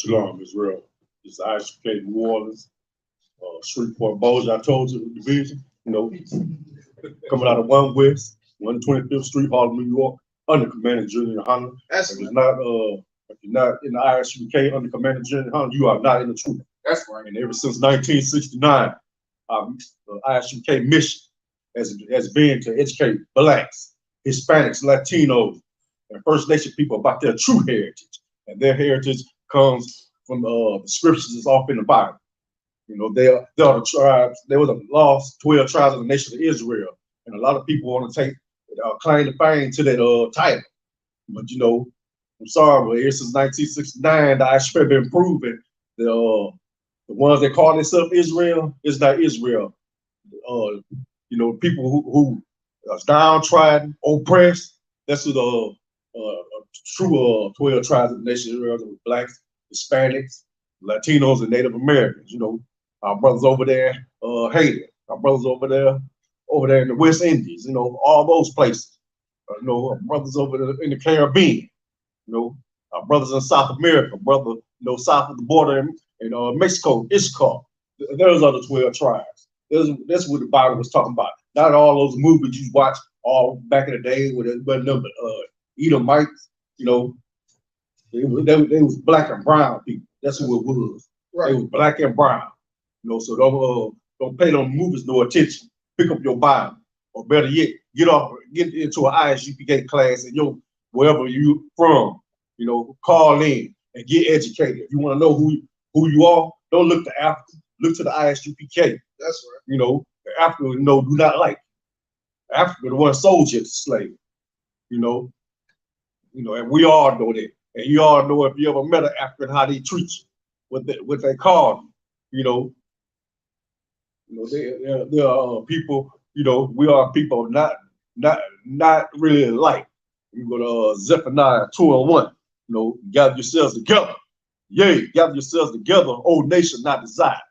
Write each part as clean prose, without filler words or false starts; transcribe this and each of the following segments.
Shalom, Israel. This is Isupk New Orleans, Shreveport Bossier. I told you the division, coming out of 1 West, 125th Street, Harlem, New York, under Commander General Hunter. That's if you're not in the Isupk under Commander General Hunter, you are not in the troop. That's right. And ever since 1969, the Isupk mission has been to educate blacks, Hispanics, Latinos, and First Nation people about their true heritage. And their heritage comes from the scriptures that's off in the Bible. They are the tribes. There were the lost 12 tribes of the nation of Israel, and a lot of people want to take claim to fame to that title. But I'm sorry, but here since 1969, the Isupk have been proven that the ones that call themselves Israel is not Israel. People who are downtrodden, oppressed. That's who the true 12 tribes of the nation of Israel, with blacks, Hispanics, Latinos, and Native Americans. Our brothers over there, Haiti. Our brothers over there in the West Indies. All those places. Our brothers over there in the Caribbean. Our brothers in South America, brother, south of the border in Mexico, Isupk. Those are the 12 tribes. That's what the Bible was talking about. Not all those movies you watch all back in the day with Edomites. They was black and brown people. That's who it was. Right. They was black and brown. So don't pay them movies no attention. Pick up your Bible, or better yet, get into an Isupk class and wherever you from. Call in and get educated. If you want to know who you are, don't look to Africa. Look to the Isupk. That's right. Africa, do not like Africa. The one sold you as a slave. And we all know that. And you all know if you ever met an African, how they treat you, what they call you. They are people. We are people not really alike. You go to Zephaniah 2:1. Gather yourselves together. Yea, gather yourselves together, old nation not desired.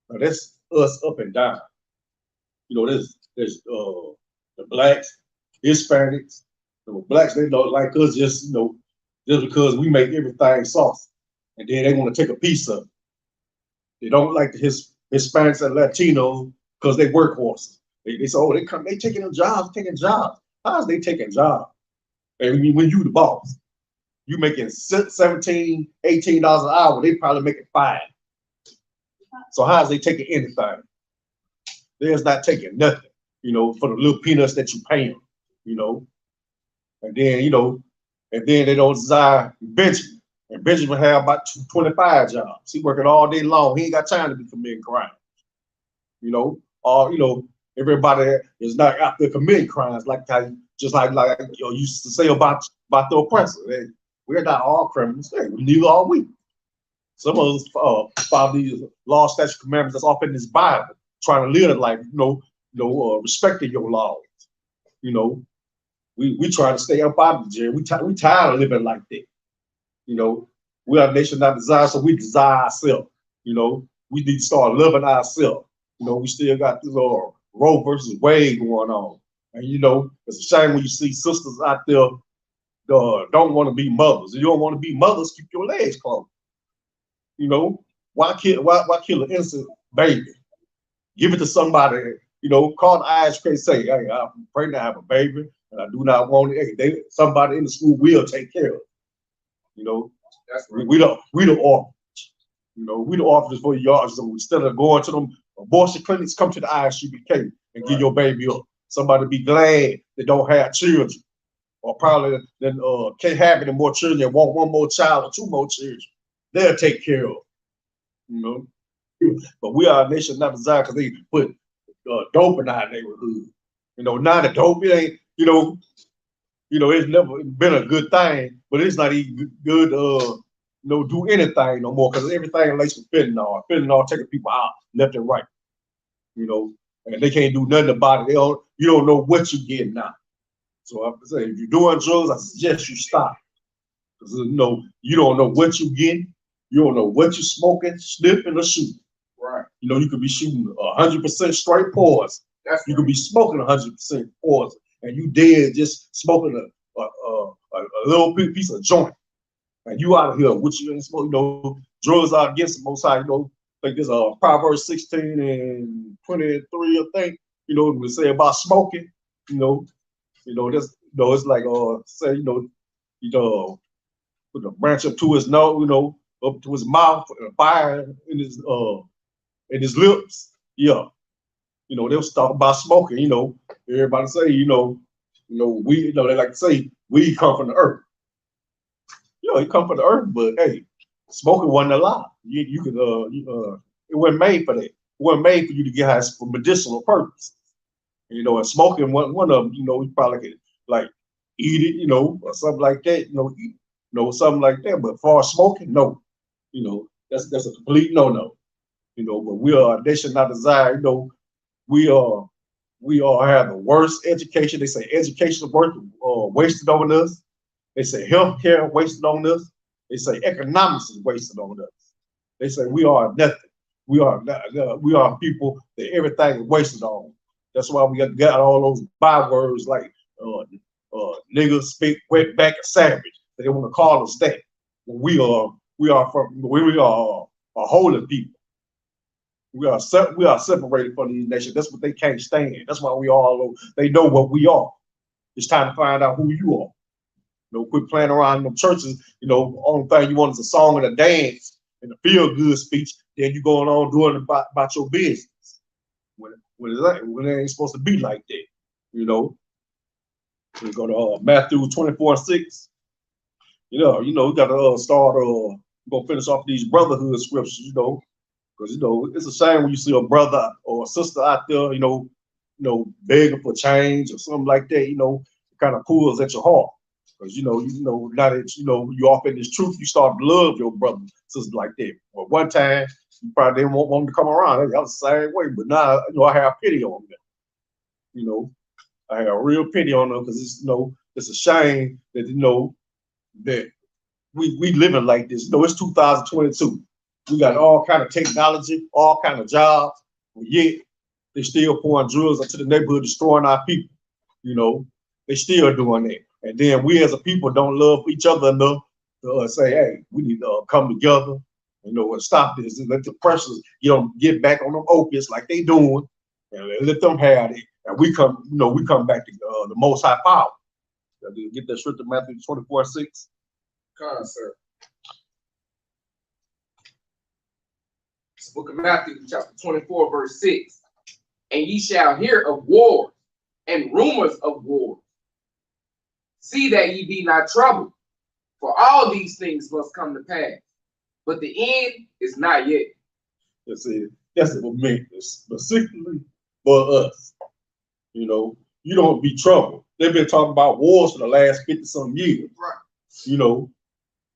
Now that's us up and down. There's the blacks, Hispanics. Blacks, they don't like us just because we make everything saucy, and then they want to take a piece of it. They don't like the Hispanics and Latinos because they workhorses. They say, oh, they taking jobs. How's they taking jobs? And when you the boss, you making $17, $18 an hour, they probably making $5. So how's they taking anything? They're not taking nothing, for the little peanuts that you pay them, And then, they don't desire Benjamin. And Benjamin have about 25 jobs. He working all day long. He ain't got time to be committing crimes. Everybody is not out there committing crimes like you used to say about the oppressor. We're not all criminals. Neither are we. Some of us follow these law, statute, commandments that's off in this Bible, trying to live life, respecting your laws. We try to stay up out of the jail. We tired of living like that. We are a nation not desired, so we desire ourselves. We need to start loving ourselves. We still got this Roe versus Wade going on. And it's a shame when you see sisters out there don't want to be mothers. If you don't want to be mothers, keep your legs closed. Why kill an innocent baby? Give it to somebody, call the Isupk, say, hey, I'm pregnant, I have a baby, and I do not want it. Hey, somebody in the school will take care of it. That's right. We the orphans. We the orphans for y'all. So instead of going to them abortion clinics, come to the Isupk and give your baby up. Somebody be glad they don't have children, or probably can't have any more children and want 1 more child or 2 more children. They'll take care of it. But we are a nation not desired because they put dope in our neighborhood. Now the dope, it ain't, it's never been a good thing, but it's not even good do anything no more because everything laced with fentanyl. Fentanyl taking people out left and right. And they can't do nothing about it. You don't know what you're getting now. So I say, if you're doing drugs, I suggest you stop. Because you don't know what you're getting. You don't know what you're smoking, sniffing, or shooting. Right. You could be shooting 100% straight poison. You could be smoking 100% poison, and you dead just smoking a little piece of joint. And you out of here, what you ain't smoking, drugs are against the Most High. You know, I think there's Proverbs 16 and 23, I think. You know, we say about smoking. This, it's like say, put a branch up to his nose, up to his mouth, and fire in his lips. Yeah, they'll talk about smoking. Everybody say, we, they like to say, we come from the earth. He come from the earth, but hey, smoking wasn't allowed. You could, it wasn't made for that. It wasn't made for you to get high for medicinal purpose. And smoking one of them. You probably could like eat it, or something like that. Something like that. But for smoking, no. That's a complete no. But we are a nation not desire. We have the worst education. They say educational work wasted on us. They say healthcare wasted on us. They say economics is wasted on us. They say we are nothing. We are people that everything is wasted on. That's why we got all those bywords like niggas, spit, wetback, and savage. They want to call us that. We are a holy people. We are separated from these nations. That's what they can't stand. That's why they know what we are. It's time to find out who you are. Quit playing around in them churches. Only thing you want is a song and a dance and a feel good speech. Then you going on doing about your business. When it ain't supposed to be like that. We go to Matthew 24:6. We got to start. We're gonna finish off these brotherhood scriptures. Because it's a shame when you see a brother or a sister out there, begging for change or something like that. It kind of pulls at your heart. Because now that you off in this truth, you start to love your brother, sister like that. But one time you probably didn't want them to come around. I was the same way, but now I have pity on them. I have real pity on them because it's a shame that that we living like this. It's 2022. We got all kind of technology, all kind of jobs, but yet they still pouring drugs into the neighborhood, destroying our people. They still doing that. And then we as a people don't love each other enough to say, hey, we need to come together, and stop this and let the pressures, get back on them opiates like they doing, and let them have it. And we come back to the Most High power. Get that straight to Matthew 24:6. Come, sir. It's the book of Matthew, chapter 24, verse 6. And ye shall hear of wars and rumors of wars. See that ye be not troubled, for all these things must come to pass. But the end is not yet. That's what meant specifically for us. You don't be troubled. They've been talking about wars for the last 50-some years. Right.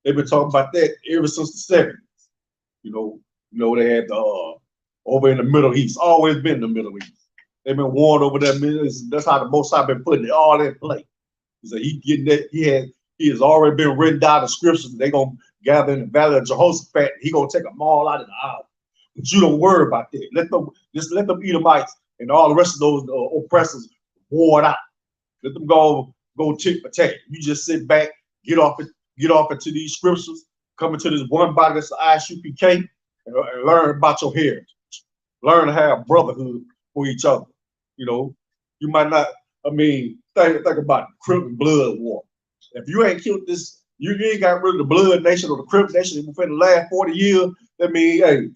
They've been talking about that ever since the 70s. They had over in the Middle East, always been in the Middle East. They've been warned over that Middle East. That's how the Most High been putting it all in play. So he getting that he has already been written down the scriptures. They're gonna gather in the valley of Jehoshaphat. He gonna take them all out of the aisle. But you don't worry about that. Let them Edomites and all the rest of those oppressors war it out. Let them go tit for tat. You just sit back, get off into these scriptures, come into this one body that's the Isupk, and learn about your heritage. Learn to have brotherhood for each other. You might not. Think about Crip and Blood War. If you ain't killed this, you ain't got rid of the Blood Nation or the Crip Nation within the last 40 years. That means, hey,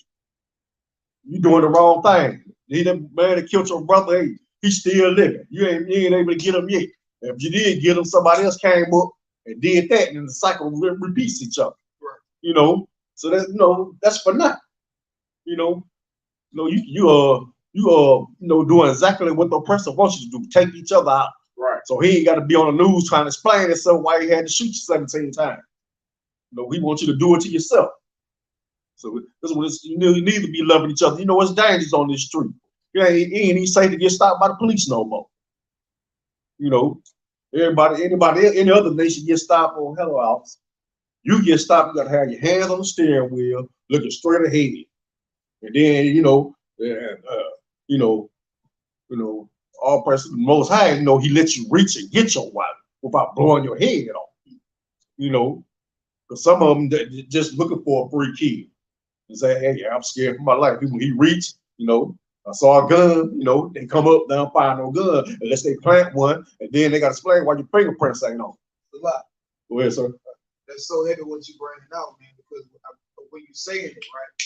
you doing the wrong thing. The man that killed your brother, hey, he's still living. You ain't able to get him yet. If you did get him, somebody else came up and did that, and the cycle repeats each other. Right. So that's for nothing. You doing exactly what the oppressor wants you to do. Take each other out. Right. So he ain't got to be on the news trying to explain himself why he had to shoot you 17 times. He wants you to do it to yourself. So this is what you need to be loving each other. It's dangerous on this street. It ain't even safe to get stopped by the police no more. Any other nation get stopped on Hello House. You get stopped, you gotta have your hands on the steering wheel, looking straight ahead. And then, all person the Most High, he lets you reach and get your wallet without blowing your head off. Because some of them just looking for a free kid. and say, hey, I'm scared for my life. When he reached, you know, I saw a gun, you know, they come up, they don't find no gun unless they plant one, and then they got to explain why your fingerprints ain't on. A lot. Go ahead, sir. That's so heavy what you bringing out, man, because when you saying it, right,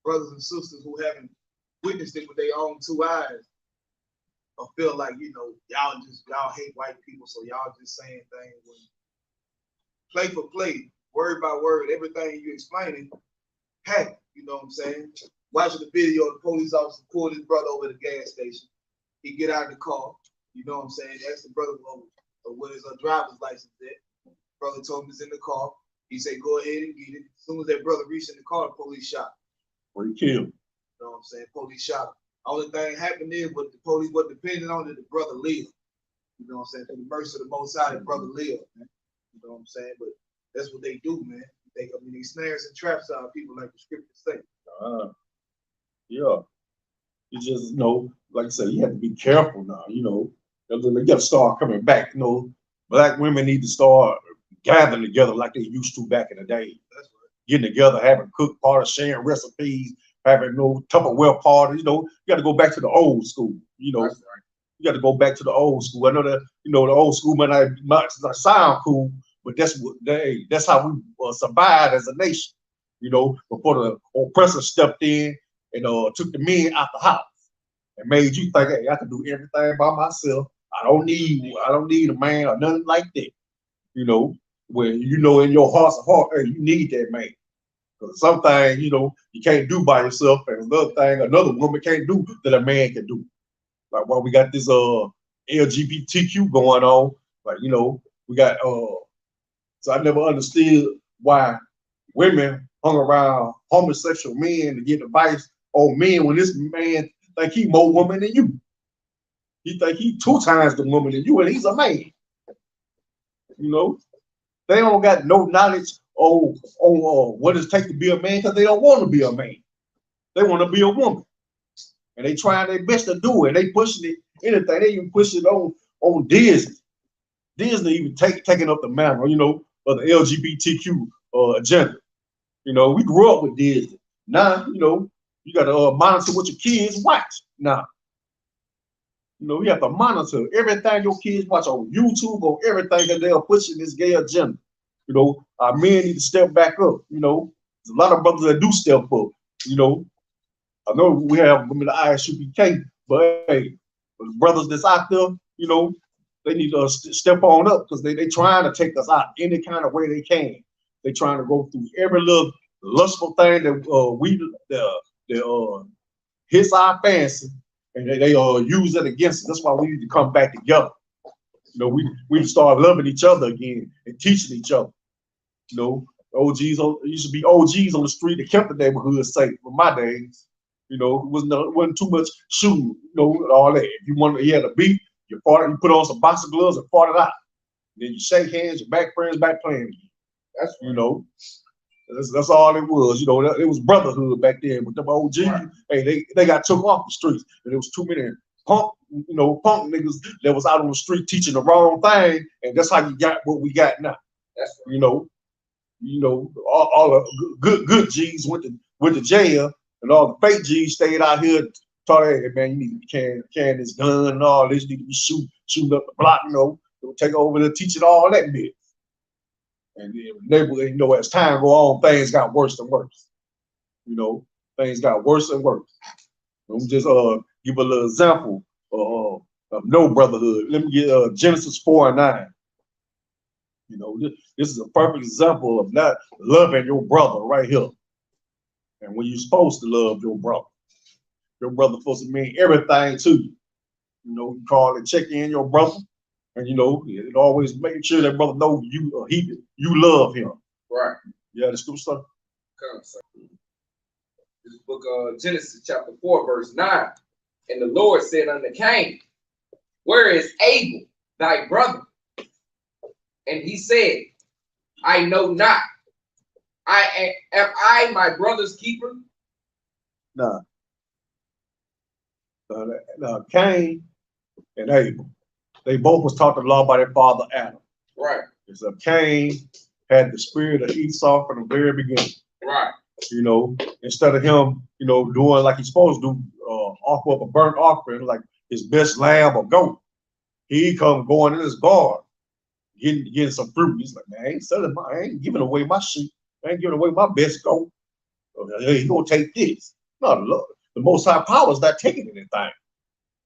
brothers and sisters who haven't witnessed it with their own two eyes, or feel like, you know, y'all hate white people, so y'all just saying things when play for play, word by word, everything you explaining happened. You know what I'm saying? Watching the video, the police officer pulled his brother over to the gas station. He get out of the car. You know what I'm saying? Asked the brother what his driver's license at. Brother told him it's in the car. He said, go ahead and get it. As soon as that brother reached in the car, the police shot him. Or he killed. You know what I'm saying? Police shot him. Only thing happened is, but the police were depending on it, the brother lived. You know what I'm saying? For the mercy of the Most High, the brother lived, man. You know what I'm saying? But that's what they do, man. They snares and traps out people, like the scriptures say. Yeah. You just, you know, like I said, you have to be careful now, you know. You got to start coming back, you know. Black women need to start gathering together like they used to back in the day. That's right. Getting together, having cook parties, sharing recipes, having no Tupperware parties, you know. You got to go back to the old school, you know. That's right. You got to go back to the old school. I know that, you know, the old school might not sound cool, but that's how we survived as a nation, you know, before the oppressor stepped in and took the men out the house and made you think, hey, I can do everything by myself. I don't need a man or nothing like that. You know, when you know in your heart's heart, hey, you need that man. Because some things, you know, you can't do by yourself, and another thing, another woman can't do that a man can do. Like while we got this LGBTQ going on, like, you know, we got so I never understood why women hung around homosexual men to get advice on men when this man think he more woman than you. He think he 2 times the woman than you, and he's a man. You know, they don't got no knowledge on what it takes to be a man because they don't want to be a man. They want to be a woman, and they trying their best to do it. They pushing it anything. They even push it on Disney. Disney even taking up the mantle, you know, of the LGBTQ agenda. You know, we grew up with Disney. Now, you know, you got to monitor what your kids watch. Now, you know, you have to monitor everything your kids watch on YouTube, or everything that they are pushing this gay agenda. You know, our men need to step back up. You know, there's a lot of brothers that do step up. You know, I know we have women the Isupk, but hey, the brothers that's out there, you know, they need to step on up because they trying to take us out any kind of way they can. They trying to go through every little lustful thing that hits our fancy, and they use it against us. That's why we need to come back together. You know, we need to start loving each other again and teaching each other. You know, used to be OGs on the street that kept the neighborhood safe. From my days, you know, it wasn't too much shooting. You know, all that. If you had a beat, you put on some boxing gloves and fought it out. Then you shake hands, you're back friends, back playing again. That's, you know, that's all it was. You know, it was brotherhood back then. With them OGs, right. Hey, they got took off the streets, and there was too many punk niggas that was out on the street teaching the wrong thing, and that's how you got what we got now. That's right. You know, all the good G's went to jail, and all the fake G's stayed out here. Taught, hey man, you need to can this gun and all this. You need to be shooting up the block. You know, they'll take over the teaching all that bit. And then, you know, as time go on, things got worse and worse. You know, things got worse and worse. Let me just give a little example of no brotherhood. Let me get Genesis 4:9. You know, this is a perfect example of not loving your brother right here. And when you're supposed to love your brother supposed to mean everything to you. You know, you call and check in your brother, and you know, it always make sure that brother know you you love him. Right. Yeah, the scripture stuff. Come, sir. This book of Genesis chapter 4, verse 9. And the Lord said unto Cain, where is Abel, thy brother? And he said, I know not. Am I my brother's keeper? No. Cain and Abel, they both was taught the law by their father Adam. Right. So Cain had the spirit of Esau from the very beginning. Right. You know, instead of him, you know, doing like he's supposed to do, offer up a burnt offering, like his best lamb or goat, he come going in his garden, getting some fruit. He's like, man, I ain't giving away my sheep. I ain't giving away my best goat. He gonna take this. No, the Most High power is not taking anything.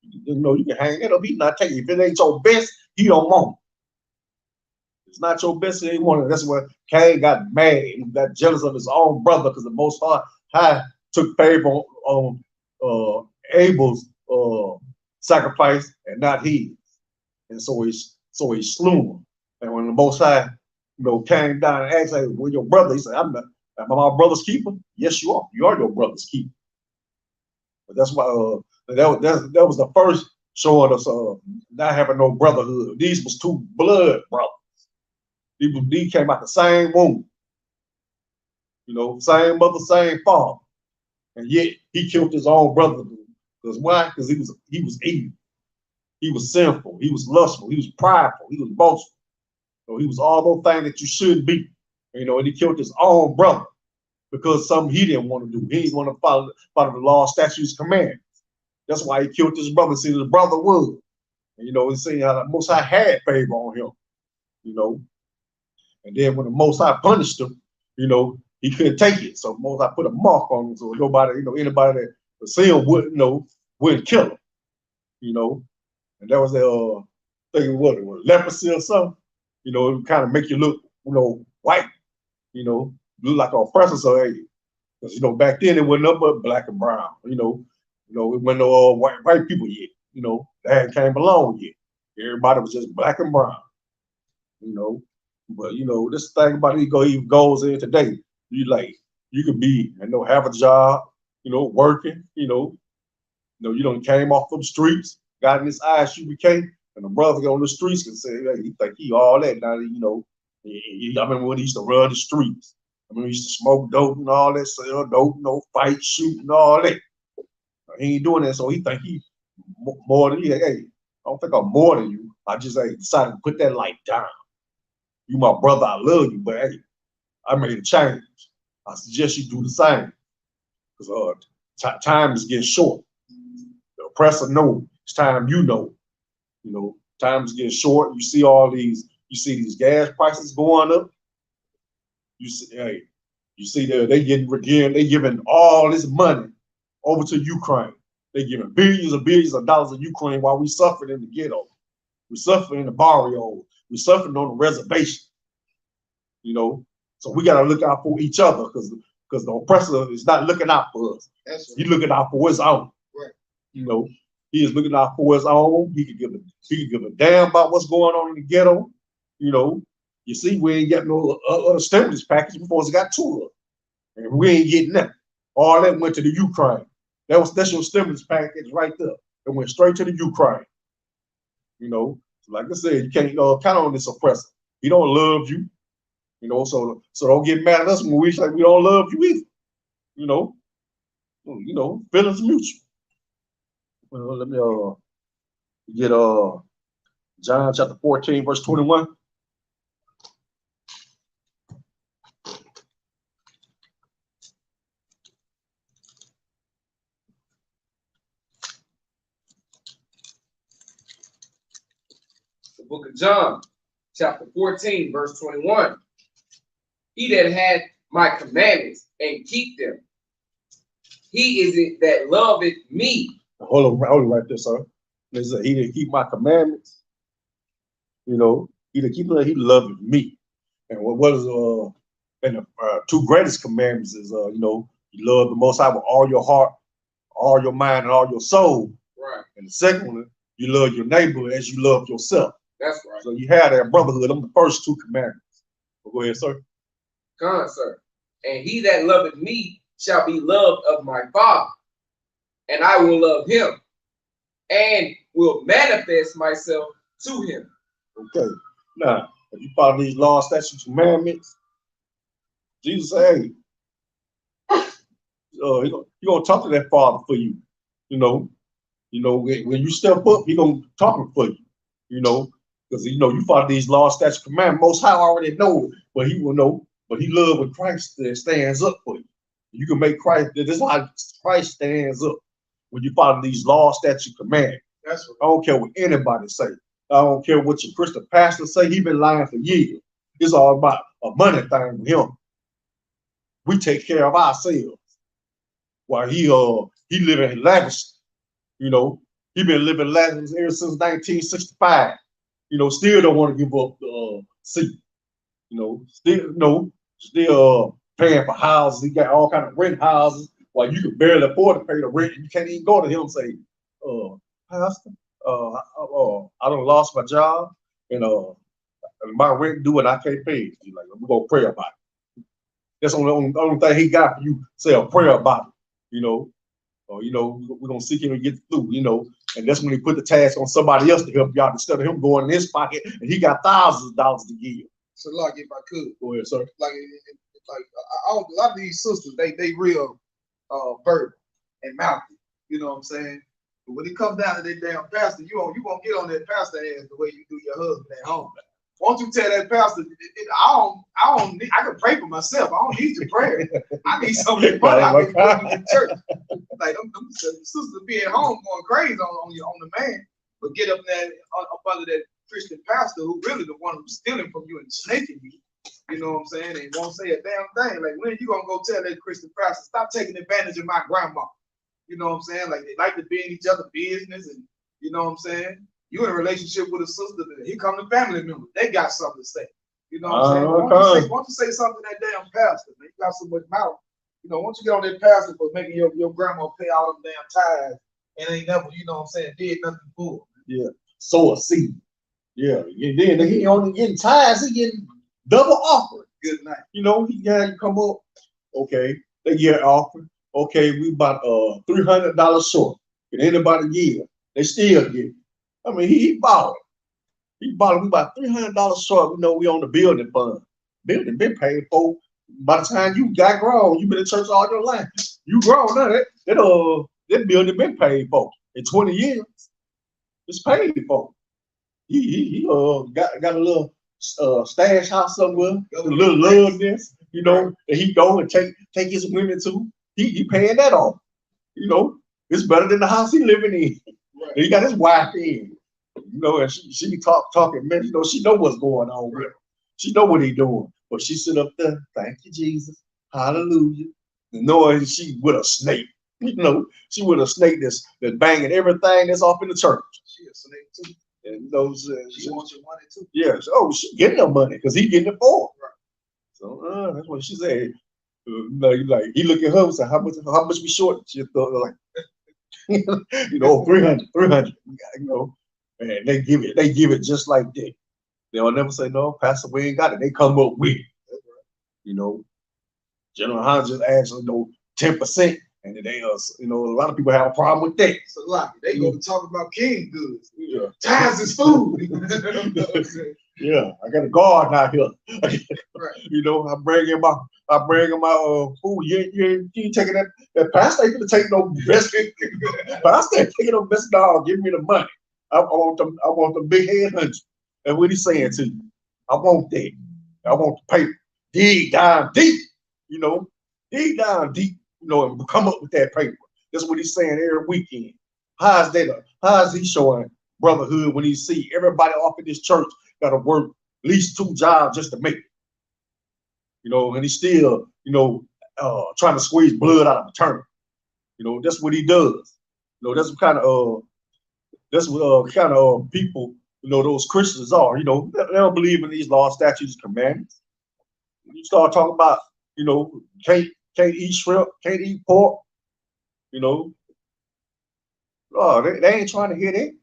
You know, you can hang it up. He's not taking. If it ain't your best, he don't want it. It's not your best. He ain't want it. That's why Cain got mad. He got jealous of his own brother because the Most High took favor on Abel's sacrifice and not his, and so he slew him. And when the Most High, you know, came down and asked, "Hey, well, your brother?" He said, "I'm not. Am I my brother's keeper?" Yes, you are. You are your brother's keeper. But that's why that was the first showing us not having no brotherhood. These was two blood brothers. These came out the same womb. You know, same mother, same father. And yet he killed his own brother. Because why? Because he was evil. He was sinful. He was lustful. He was prideful. He was boastful. So he was all those things that you shouldn't be. You know, and he killed his own brother because something he didn't want to do. He didn't want to follow the law, statutes, commandments. That's why he killed his brother. See, his brother would. And, you know, he's saying how the Most High had favor on him. You know, and then when the Most High punished him, you know, he couldn't take it. So Most High put a mark on him so nobody, you know, anybody that would see him wouldn't kill him. You know, and that was the thing. What it was, leprosy or something. You know, it would kind of make you look, you know, white. You know, look like an oppressor. So hey, because you know back then it wasn't nothing but black and brown. You know, it wasn't no white people yet. You know, that came along yet. Everybody was just black and brown. You know, but you know this thing about it even goes in today. You could be, you know, have a job, you know, working, you know, you don't came off from the streets, got in this Isupk, and the brother on the streets can say, hey, he think he all that now, you know. I remember when he used to run the streets. I mean, he used to smoke dope and all that, sell dope, you know, fight, shoot, and all that. He ain't doing that, so he think he more than you. Hey, I don't think I'm more than you. I just decided to put that light down. You my brother, I love you, but hey, I made a change. I suggest you do the same. Because time is getting short. The oppressor knows it's time you know. You know, time is getting short. You see these gas prices going up. You see they giving all this money over to Ukraine. They giving billions of dollars to Ukraine while we suffering in the ghetto. We suffering in the barrio. We suffering on the reservation. You know, so we gotta look out for each other because the oppressor is not looking out for us. That's right. He's looking out for his own. Right. You know, he is looking out for his own. He could give a damn about what's going on in the ghetto. You know, you see, we ain't got no other stimulus package before it's got two of them. And we ain't getting that. All that went to the Ukraine. That's your stimulus package right there. It went straight to the Ukraine. You know, like I said, you can't count on this oppressor. He don't love you. You know, so don't get mad at us when we say we don't love you either. You know, feelings mutual. Well, let me get John chapter 14, verse 21. The book of John, chapter 14, verse 21. He that had my commandments and keep them, he is it that loveth me. Hold on right there, sir. Listen, he that keep my commandments. You know, he that keep them, he loveth me. And what is and the two greatest commandments is you know, you love the Most High with all your heart, all your mind, and all your soul. Right. And the second one, you love your neighbor as you love yourself. That's right. So you have that brotherhood. Them the first two commandments. Well, go ahead, sir. Come on, sir. And he that loveth me shall be loved of my Father, and I will love him, and will manifest myself to him. Okay. Now, if you follow these laws, statutes, commandments, Jesus said, hey, you're gonna talk to that Father for you. You know, when you step up, he's gonna talk for you. You know, because you follow these laws, statutes, commandments. Most High already know, but he will know. But he love when Christ stands up for you. You can make Christ. This is how Christ stands up when you follow these laws, statutes, commandments. That's right. I don't care what anybody say. I don't care what your Christian pastor say. He been lying for years. It's all about a money thing with him. We take care of ourselves while he living lavish. You know, he been living lavish ever since 1965. You know, still don't want to give up the seat. You know, still paying for houses. He got all kind of rent houses while you can barely afford to pay the rent. You can't even go to him and say, Pastor, I done lost my job and my rent due and I can't pay it. He's like, we're gonna pray about it. That's the only thing he got for you. Say a prayer about it, you know. Or we're gonna seek him and get through, you know. And that's when he put the task on somebody else to help you out instead of him going in his pocket and he got thousands of dollars to give. So, like, if I could, go ahead, sir. Like a lot of these sisters, they real verbal and mouthy. You know what I'm saying? But when it comes down to that damn pastor, you gonna get on that pastor ass the way you do your husband at home. Won't you tell that pastor? I can pray for myself. I don't need your prayer. I need something money. I can go to the church. Like them sisters be at home going crazy on the man, but get up there up under that Christian pastor who really the one who's stealing from you and snaking you. You know what I'm saying? And won't say a damn thing. Like, when you gonna go tell that Christian pastor, stop taking advantage of my grandma? You know what I'm saying? Like, they like to be in each other's business, and you know what I'm saying? You in a relationship with a sister, and here come the family members. They got something to say. You know what I'm saying? Why don't you say something to that damn pastor, man? You got so much mouth. You know, once you get on that pastor for making your grandma pay all them damn tithes and ain't never, you know what I'm saying, did nothing for her. Yeah. Sow a seed. Yeah. Then he only getting tithes, he getting double offering. Good night. You know, you come up, okay, they get an offer. Okay, we about $300 short. Can anybody give? They still give. I mean, he bought it. We about $300 short. We know we on the building fund. Building been paid for. By the time you got grown, you been in church all your life. You grown now. That building been paid for in 20 years. It's paid for. He got a little stash house somewhere, a little loveness, you know, and he go and take his women to. He paying that off. You know, it's better than the house he living in. Right. He got his wife in. You know, and she be talking, man, you know, she know what's going on with him. She know what he doing. But she sit up there, thank you, Jesus. Hallelujah. Knowing she with a snake. You know, she with a snake that's banging everything that's off in the church. She a snake too. And those she wants your money too. Yes. Oh, she getting her money because he getting it for her. Right. So that's what she said. Like he look at her and say, how much we short? She thought like, you know, 300. You know, and they give it just like that. They'll never say, no, Pastor, we ain't got it. They come up with it. You know, General Hans just asked, you know, 10%. And they, you know, a lot of people have a problem with that. So, like, they go to talk about king goods. Yeah. Tithes is food. Yeah, I got a garden out here. Right. You know, I bring in my food. You ain't taking that pastor ain't gonna take no best. Pastor ain't taking no best dog. Give me the money. I want the big head hunter. That's what he's saying to you. I want that. I want the paper. Dig down deep. You know, dig down deep. You know, and come up with that paper. That's what he's saying every weekend. How is he showing brotherhood when he see everybody off in this church got to work at least 2 jobs just to make it? You know, and he's still, you know, trying to squeeze blood out of a turnip. You know, that's what he does. You know, that's what kind of people, you know, those Christians are. You know, they don't believe in these laws, statutes, and commandments. You start talking about, you know, can't eat shrimp, can't eat pork. You know, they ain't trying to hear that.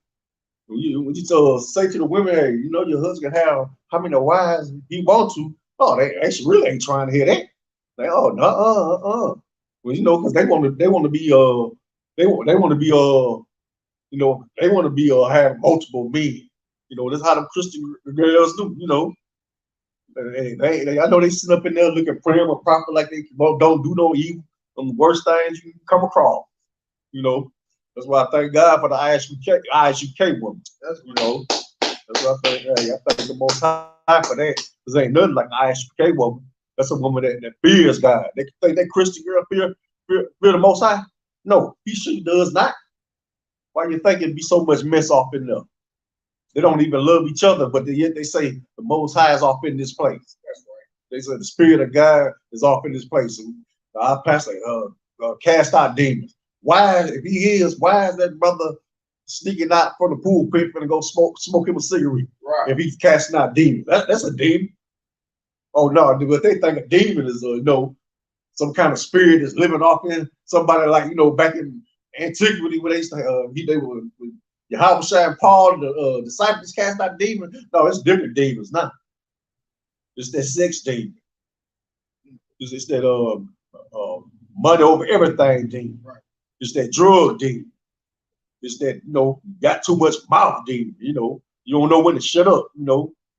When you say to the women, hey, you know, your husband have how many wives he wants to. Oh, they actually really ain't trying to hear that. They well, you know, because they want to be you know, they want to be have multiple men. You know, that's how the Christian girls do. You know, I know they sit up in there looking prim and proper like they don't do no evil. Some of the worst things you can come across. You know, that's why I thank God for the ISUK woman. That's, you know, that's what I think. Hey, I thank the Most High for that. Because ain't nothing like an ISUK woman. That's a woman that fears God. They think that Christian girl fear the Most High. No, she does not. Why you think it'd be so much mess off in there? They don't even love each other, but yet they say the Most High is off in this place. That's right. They say the Spirit of God is off in this place. And our pastor cast out demons. Why, if he is, why is that brother sneaking out from the pulpit and go smoke him a cigarette? Right. If he's casting out demons, that's a demon. Oh no, but they think a demon is some kind of spirit is living off in somebody, like back in antiquity where they used to they were Yahweh and Paul, the disciples cast out demons. No, it's different demons now. It's that sex demon. It's that money over everything demon. Right. It's that drug demon. It's that got too much mouth demon. You don't know when to shut up.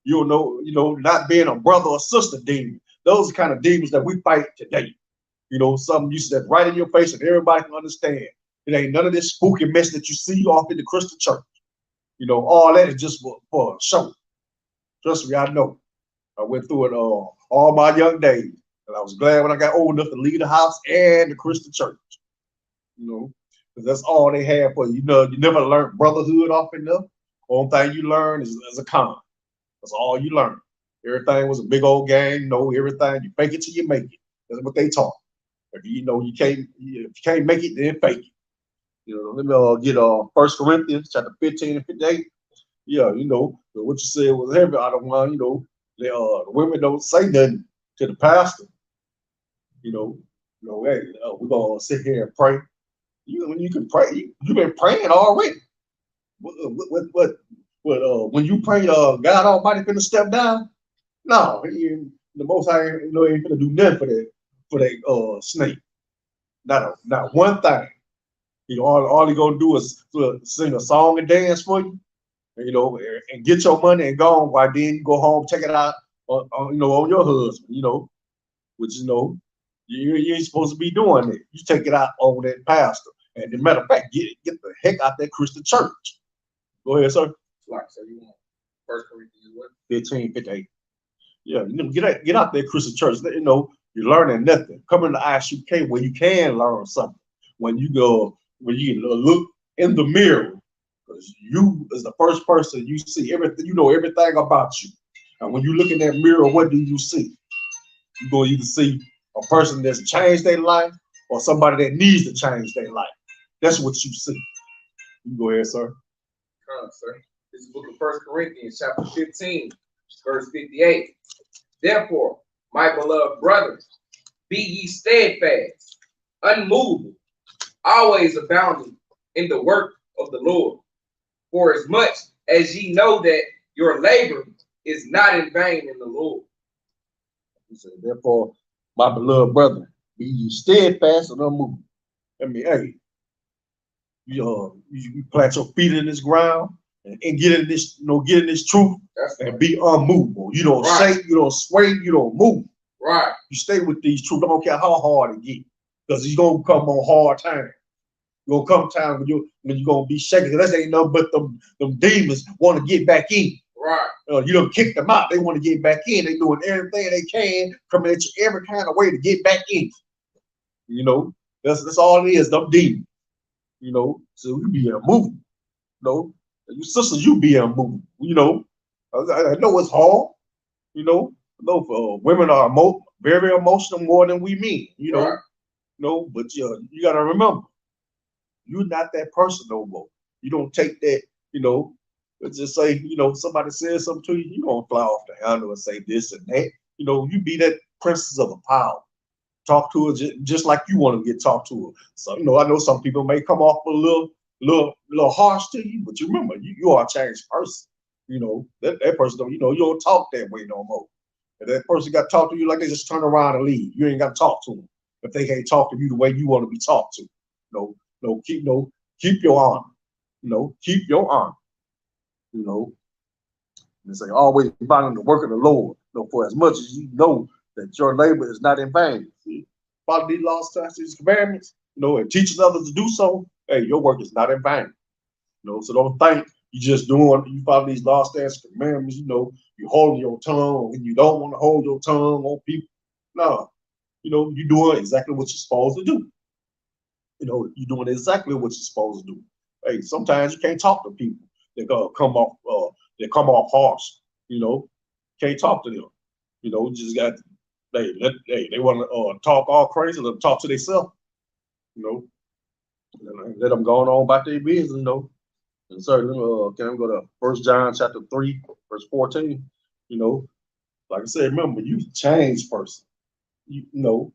You don't know, not being a brother or sister demon. Those are kind of demons that we fight today. Something you said right in your face and everybody can understand. It ain't none of this spooky mess that you see off in the Christian church. All that is just for a show. Trust me, I know. I went through it all my young days. And I was glad when I got old enough to leave the house and the Christian church. Because that's all they had for you. You never learned brotherhood off in there. Only thing you learn is a con. That's all you learn. Everything was a big old gang. Everything. You fake it till you make it. That's what they taught. If if you can't make it, then fake it. Let me get 1 Corinthians chapter 15 and 58. Yeah, what you said was heavy. I don't want, the women don't say nothing to the pastor. Hey, we're gonna sit here and pray. When you can pray, you've been praying already. When you pray, God Almighty finna step down? No, the Most High ain't finna do nothing for that snake. Not one thing. All he gonna do is sing a song and dance for you, and get your money and go on. While then you go home, take it out on your husband, which you ain't supposed to be doing it. You take it out on that pastor. And as a matter of fact, get the heck out that Christian church. Go ahead, sir. Like, so you want 1 Corinthians what? 15, 58. Yeah, get out there Christian church. You're learning nothing. Come into Isupk where you can learn something. When you look in the mirror, because you is the first person you see everything. Everything about you. And when you look in that mirror, what do you see? You're going to either see a person that's changed their life or somebody that needs to change their life. That's what you see. You go ahead, sir. Come on, sir. This is the book of 1 Corinthians, chapter 15, verse 58. Therefore, my beloved brothers, be ye steadfast, unmovable, always abounding in the work of the Lord, for as much as ye know that your labor is not in vain in the Lord. He said, therefore, my beloved brother, be ye steadfast and unmovable. Hey, you plant your feet in this ground and get in this, get in this truth. That's and right. Be unmovable. You don't shake, you don't sway, you don't move. Right. You stay with these truths. I don't care how hard it gets, because you're gonna come on hard times. You're gonna come time when you're gonna be shaking. Because that ain't nothing but them demons want to get back in. Right. You don't kick them out. They want to get back in. They doing everything they can, coming at you every kind of way to get back in. That's all it is. Them demons. So you be unmovable. You sisters, you be unmovable. I know it's hard. I know women are very emotional more than we mean. Right. But you gotta remember, you're not that person no more. You don't take that. Let's just say, somebody says something to you, you gonna fly off the handle and say this and that. You be that princess of the power. Talk to her just like you want to get talked to her. So, I know some people may come off a little harsh to you, but you remember, you are a changed person. That person don't, you don't talk that way no more. If that person got to talk to you like they just turn around and leave, you ain't got to talk to them. If they can't talk to you the way you want to be talked to. Keep your honor. Keep your honor. And say, always finding the work of the Lord. For as much as you know that your labor is not in vain. Follow these laws, statutes, these commandments, and teaching others to do so. Hey, your work is not in vain. So don't think you just you follow these laws, statutes, commandments, you holding your tongue when you don't want to hold your tongue on people. No, you know, you're doing exactly what you're supposed to do. You know, you're doing exactly what you're supposed to do. Hey, sometimes you can't talk to people that come off harsh. You know, can't talk to them. You know, you just got they want to talk all crazy, let them talk to themselves. You know, and let them go on about their business. You know, and certainly, can we go to First John chapter 3, verse 14? You know, like I said, remember you change person. You know,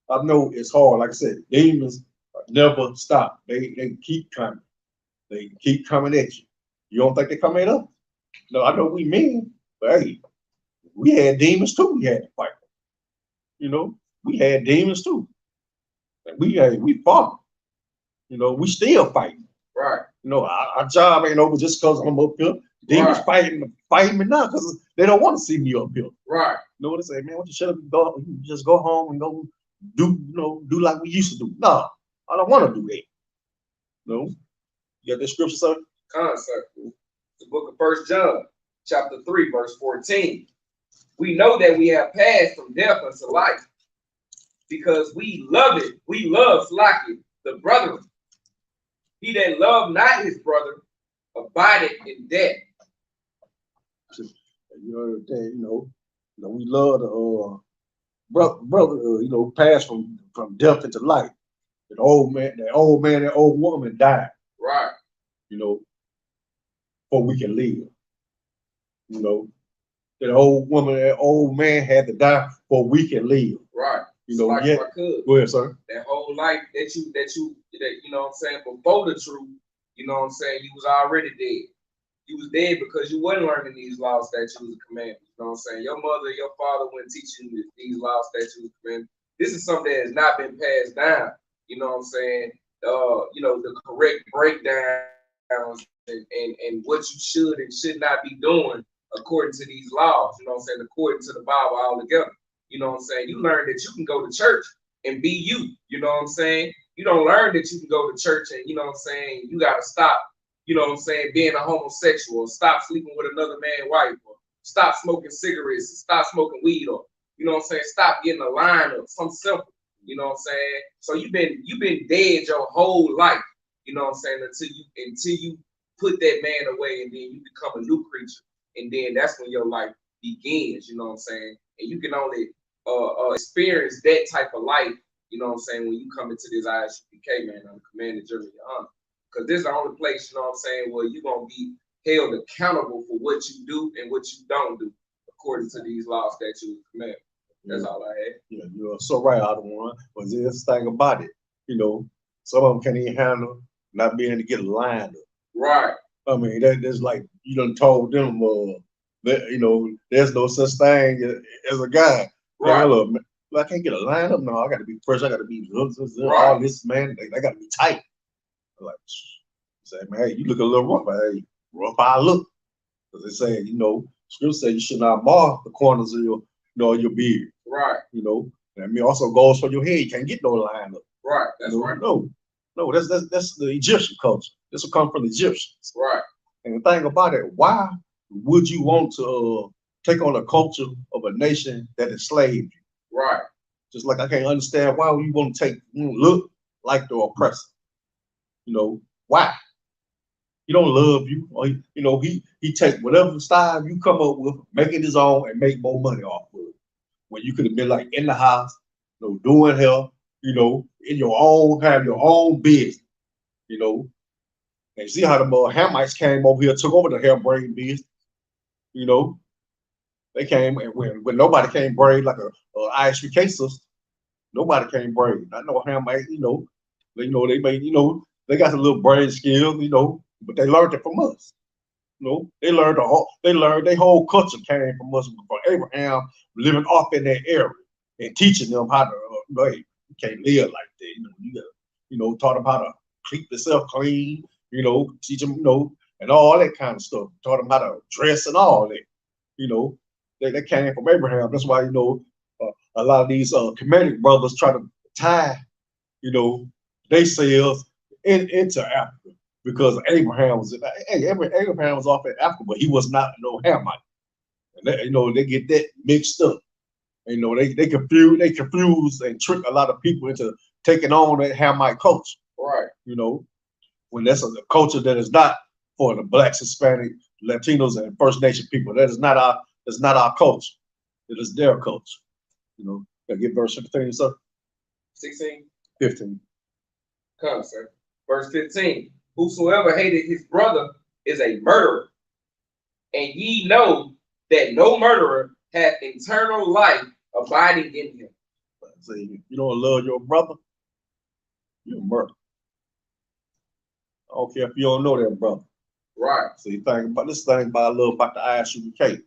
I know it's hard. Like I said, demons never stop. They keep coming. They keep coming at you. You don't think they come at us? No, I know we mean, but hey, we had demons too. We had to fight. You know, we had demons too. And we fought. You know, we still fighting. Right. You know, our job ain't over just because I'm up here. Demons fighting me now because they don't want to see me up here. Right. You know what I say, man? What you should have go just go home and go do like we used to do. No, I don't want to do that. No. You got that scripture, sir? Concept. The book of First John, chapter 3, verse 14. We know that we have passed from death unto life because we love it. We love Slaki, the brethren. He that loved not his brother abideth in death. You know, we love the brother, you know, passed from death into life. That old man, that old woman died. Right. You know, before we can live. You know, that old woman, that old man had to die before we can live. Right. You know, like yeah. Go ahead, sir. That whole life that you you know what I'm saying, before the truth, you know what I'm saying, you was already dead. You was dead because you wasn't learning these laws, statutes, and commandments. You know what I'm saying? Your mother, your father wouldn't teach you these laws, statutes, and commandments. This is something that has not been passed down. You know what I'm saying? You know, the correct breakdowns and what you should and should not be doing according to these laws. You know what I'm saying? According to the Bible altogether. You know what I'm saying? You learn that you can go to church and be you. You know what I'm saying? You don't learn that you can go to church and, you know what I'm saying, you got to stop, you know what I'm saying, being a homosexual, or stop sleeping with another man's wife, or stop smoking cigarettes, or stop smoking weed, or, you know what I'm saying, stop getting a line or something simple. You know what I'm saying? So you've been dead your whole life, you know what I'm saying, until you put that man away, and then you become a new creature. And then that's when your life begins, you know what I'm saying? And you can only experience that type of life, you know what I'm saying, when you come into this ISUPK, man, on the command and journey of honor. Because this is the only place, you know what I'm saying, where you're going to be held accountable for what you do and what you don't do, according to these laws, statutes, and commandments. That's all I had. Yeah, you're so right, out of one. But this thing about it, you know, some of them can't even handle not being able to get lined up. Right. I mean, that's like you done told them, that, you know, there's no such thing as a guy. Right. Man, look, I can't get a lineup. No, I got to be fresh. I got to be right. All this, man. They got to be tight. I'm like, say, man, hey, you look a little rough. Hey, rough I look. Because they say, you know, scripture say you should not mar the corners of your, your beard. Right. You know, and I mean also goes for your head. You can't get no lineup. Right. That's right. No, that's the Egyptian culture. This will come from the Egyptians. Right. And the thing about it, why would you want to take on a culture of a nation that enslaved you? Right. Just like I can't understand why would you want to look like the oppressor. You know, why? He don't love you. Or you know, he take whatever style you come up with, make it his own, and make more money off of it. When you could have been like in the house, you know, doing hell, you know, in your own, have your own business, you know. And see how the Hamites came over here, took over the hair braid business, you know. They came, and when nobody came braid like a ISUPK sister, nobody came braid. I know Hamite, you know, they made, you know, they got a little braid skill, you know, but they learned it from us. You know, they learned their whole culture came from us, from Abraham living off in that area and teaching them how to, hey, you can't live like that. You know, you gotta, you know, taught them how to keep themselves clean, you know, teach them, you know, and all that kind of stuff. Taught them how to dress and all that. You know, they came from Abraham. That's why, you know, a lot of these Kemetic brothers try to tie, you know, themselves into Africa. Because Abraham was off in Africa, but he was not no Hamite. And they, you know, they get that mixed up. And, you know, they confuse and trick a lot of people into taking on that Hamite culture. Right. You know, when that's a culture that is not for the Blacks, Hispanic, Latinos, and First Nation people. That's not our culture. It is their culture. You know, can I get verse 15, sir? 16. 15. Come, sir. Verse 15. Whosoever hated his brother is a murderer. And ye know that no murderer hath eternal life abiding in him. Say, if you don't love your brother, you're a murderer. I don't care if you don't know that brother. Right. So you think about this thing about I love about the Isupk.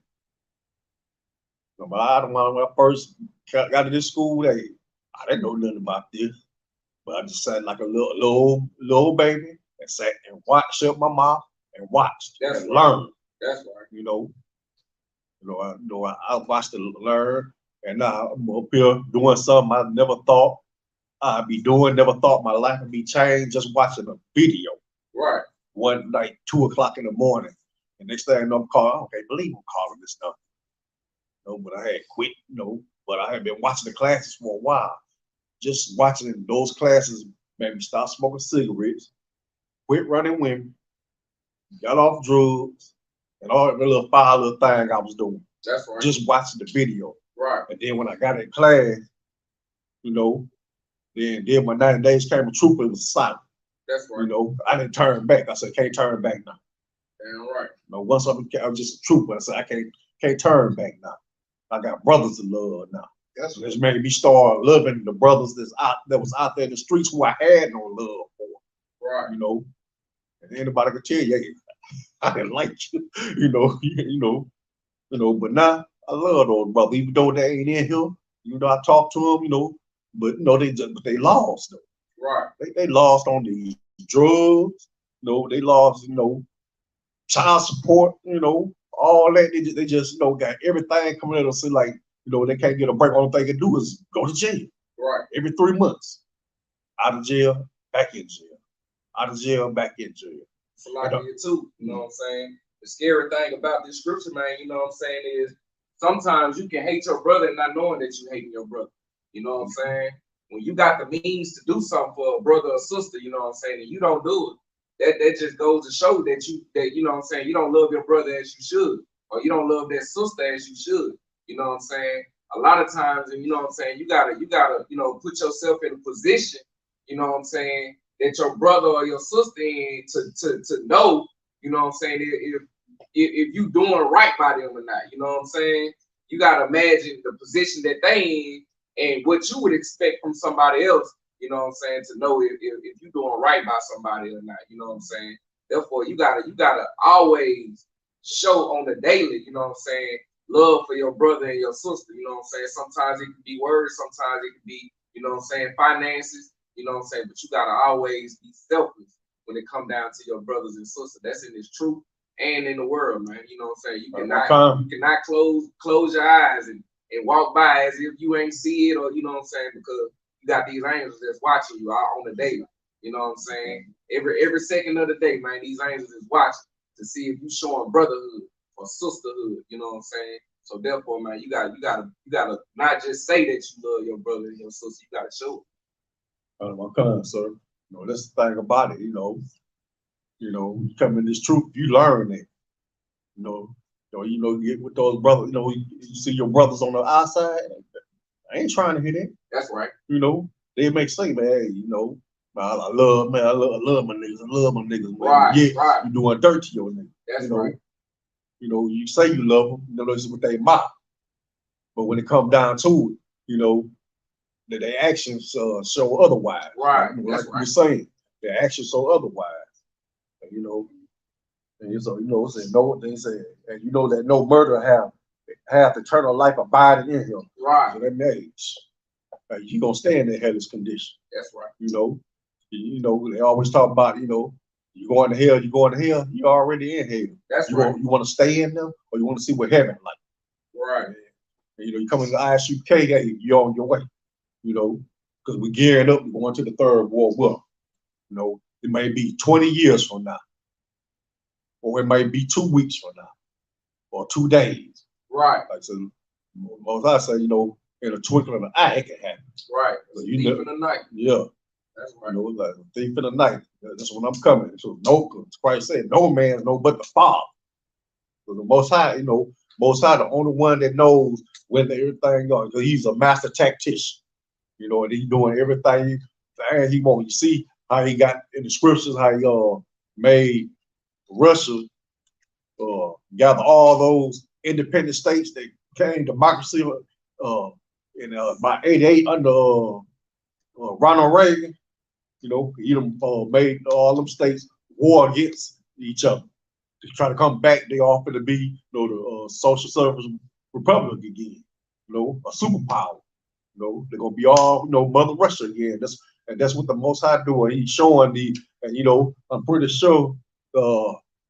But I don't know when I first got to this school, I didn't know nothing about this. But I just sat like a little baby and sat and watched, shut my mouth and watched That's and right. learned. That's right. You know, I watched it learn, and now I'm up here doing something I never thought I'd be doing, never thought my life would be changed just watching a video. Right. One night, 2 o'clock in the morning. And next thing I know, I'm calling, I can't believe I'm calling this stuff. You know, but I had quit, you know, but I had been watching the classes for a while. Just watching those classes made me stop smoking cigarettes, quit running women, got off drugs, and all the little foul little thing I was doing. That's right. Just watching the video. Right. And then when I got in class, you know, then when 90 days came a trooper, it was silent. That's right. You know, I didn't turn back. I said, can't turn back now. Damn right. You know, once I'm just a trooper, I said, I can't turn back now. I got brothers to love now. That's So this made me start loving the brothers that was out there in the streets who I had no love for. Right. You know, and anybody could tell you, hey, I didn't like you. you know. But now I love those brothers, even though they ain't in here. You know, I talk to them. You know, but you know they lost though. Right. They lost on the drugs. You know, they lost. You know, child support. You know, all that. They just you know got everything coming at us. So like you know, they can't get a break. All they can do is go to jail. Right. Every 3 months, out of jail, back in jail, out of jail, back in jail. It's a lot here too. You know what I'm saying? The scary thing about this scripture, man, you know what I'm saying, is sometimes you can hate your brother and not knowing that you hating your brother. You know what I'm saying? When you got the means to do something for a brother or sister, you know what I'm saying, and you don't do it, that just goes to show that you know what I'm saying, you don't love your brother as you should, or you don't love that sister as you should. You know what I'm saying? A lot of times, and you know what I'm saying, you gotta, you know, put yourself in a position, you know what I'm saying, that your brother or your sister in to know, you know what I'm saying, if you doing right by them or not. You know what I'm saying? You gotta imagine the position that they in and what you would expect from somebody else, you know what I'm saying, to know if you doing right by somebody or not, you know what I'm saying? Therefore, you gotta always show on the daily, you know what I'm saying, love for your brother and your sister, you know what I'm saying? Sometimes it can be words, sometimes it can be, you know what I'm saying, finances, you know what I'm saying, but you gotta always be selfless when it come down to your brothers and sisters. That's in this truth and in the world, man. You know what I'm saying? You cannot close your eyes and walk by as if you ain't see it, or you know what I'm saying, because you got these angels that's watching you out on the daily. You know what I'm saying? Every second of the day, man, these angels is watching to see if you showing brotherhood or sisterhood. You know what I'm saying? So therefore, man, you gotta not just say that you love your brother and your sister. You gotta show it. My cousin, sir. You know, that's the thing about it. You know, you come in this truth, you learn it. You know, get with those brothers. You know, you see your brothers on the outside. I ain't trying to hear that. That's right. You know, they make say, man, hey, you know, I love my niggas. I love my niggas. Man. Right, yeah, right. You doing dirt to your niggas. That's you know? right. You know, you say you love them. You know, this is what they mouth. But when it comes down to it, you know, that their actions show otherwise. Right. Like we're saying, their actions show otherwise. And, you know, and so, you know, they say, and you know that no murder have eternal life abiding in him. Right. So that means you gonna stay in that hellish condition. That's right. You know, they always talk about, you know, you going to hell, you already in hell. That's you right. You want to stay in them, or you want to see what heaven like. Right. And, you know, you come into Isupk, you're on your way. You know, because we're gearing up, we're going to the Third World War. You know, it may be 20 years from now, or it might be 2 weeks from now, or 2 days. Right. Like so, most I say, you know, in a twinkling of an eye, it can happen. Right. So Thief in the night. Yeah. That's right. You know, like a thief in the night. That's when I'm coming. So no, Christ said, no man know but the Father. So the Most High, you know, Most High, the only one that knows when everything goes, because he's a master tactician. You know, and he's doing everything he wants. You see how he got in the scriptures, how he made Russia gather all those independent states that came democracy in by '88 under Ronald Reagan. You know, he made all them states war against each other to try to come back. They offered to be, you know, the social service republic again. You know, a superpower. You know, they're gonna be all, you know, Mother Russia again. That's what the Most High doing. He's showing and you know, I'm pretty sure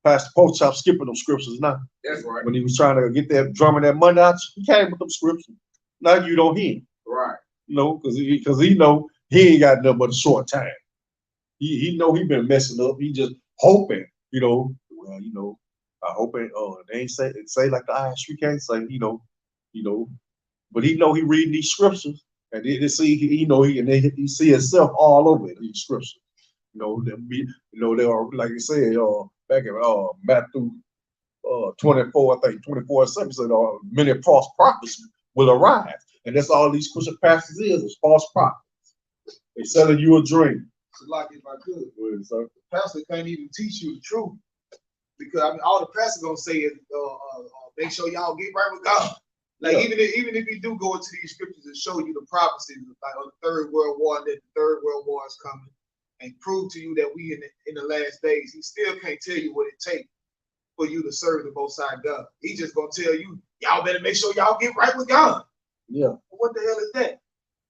Pastor Pochop skipping them scriptures now. That's right. When he was trying to get that drumming that money out, he came with them scriptures. Now you don't hear him. Right. You know, because he know he ain't got nothing but a short time. He know he been messing up. He just hoping, you know. Well, you know, I hope they ain't say like the ISU can't say, you know. But he know he reading these scriptures, and they see he see himself all over these scriptures. You know, they are like you said, back in Matthew 24, I think 24:7 said, many false prophets will arise, and that's all these Christian pastors is false prophets. They selling you a dream. So like if I could, So, the pastor can't even teach you the truth, because I mean all the pastor gonna say is make sure y'all get right with God. Like yeah. even if you do go into these scriptures and show you the prophecies like of the Third World War, that the Third World War is coming, and prove to you that we in the last days, he still can't tell you what it takes for you to serve the Most High God. He just gonna tell you, y'all better make sure y'all get right with God. Yeah. What the hell is that?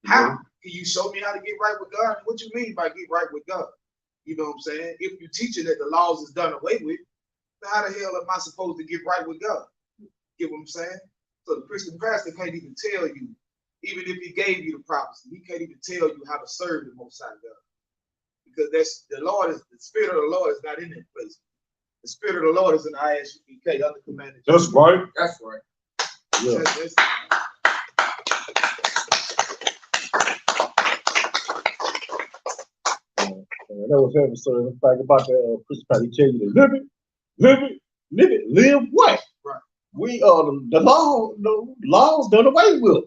How? Can you show me how to get right with God? What you mean by get right with God? You know what I'm saying? If you teaching that the laws is done away with, then how the hell am I supposed to get right with God? Get what I'm saying? So the Christian pastor can't even tell you, even if he gave you the prophecy, he can't even tell you how to serve the Most High God. Because that's the Spirit of the Lord is not in that place. The Spirit of the Lord is in the ISUPK, other commandments. That's right. That's right. Yeah. That was heavy. So the fact about the Christian pastor, he tell you to live it, live what? Right. We the laws done away with.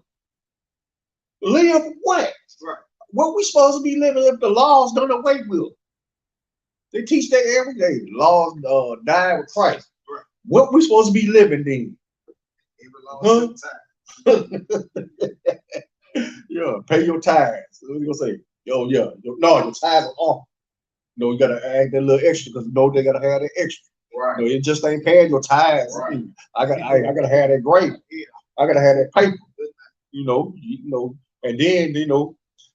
Live what? Right. What we supposed to be living if the laws done away with? They teach that every day. The laws died with Christ. Right. What we supposed to be living then? Every law time. Yeah, pay your tithes. What you gonna say? Yo, yeah, your tithes are off. You know, you gotta add that little extra because you know they gotta have that extra. Right. You know, it just ain't paying your tithes. Right. I gotta have that gravy. Yeah. I gotta have that paper. You know, and then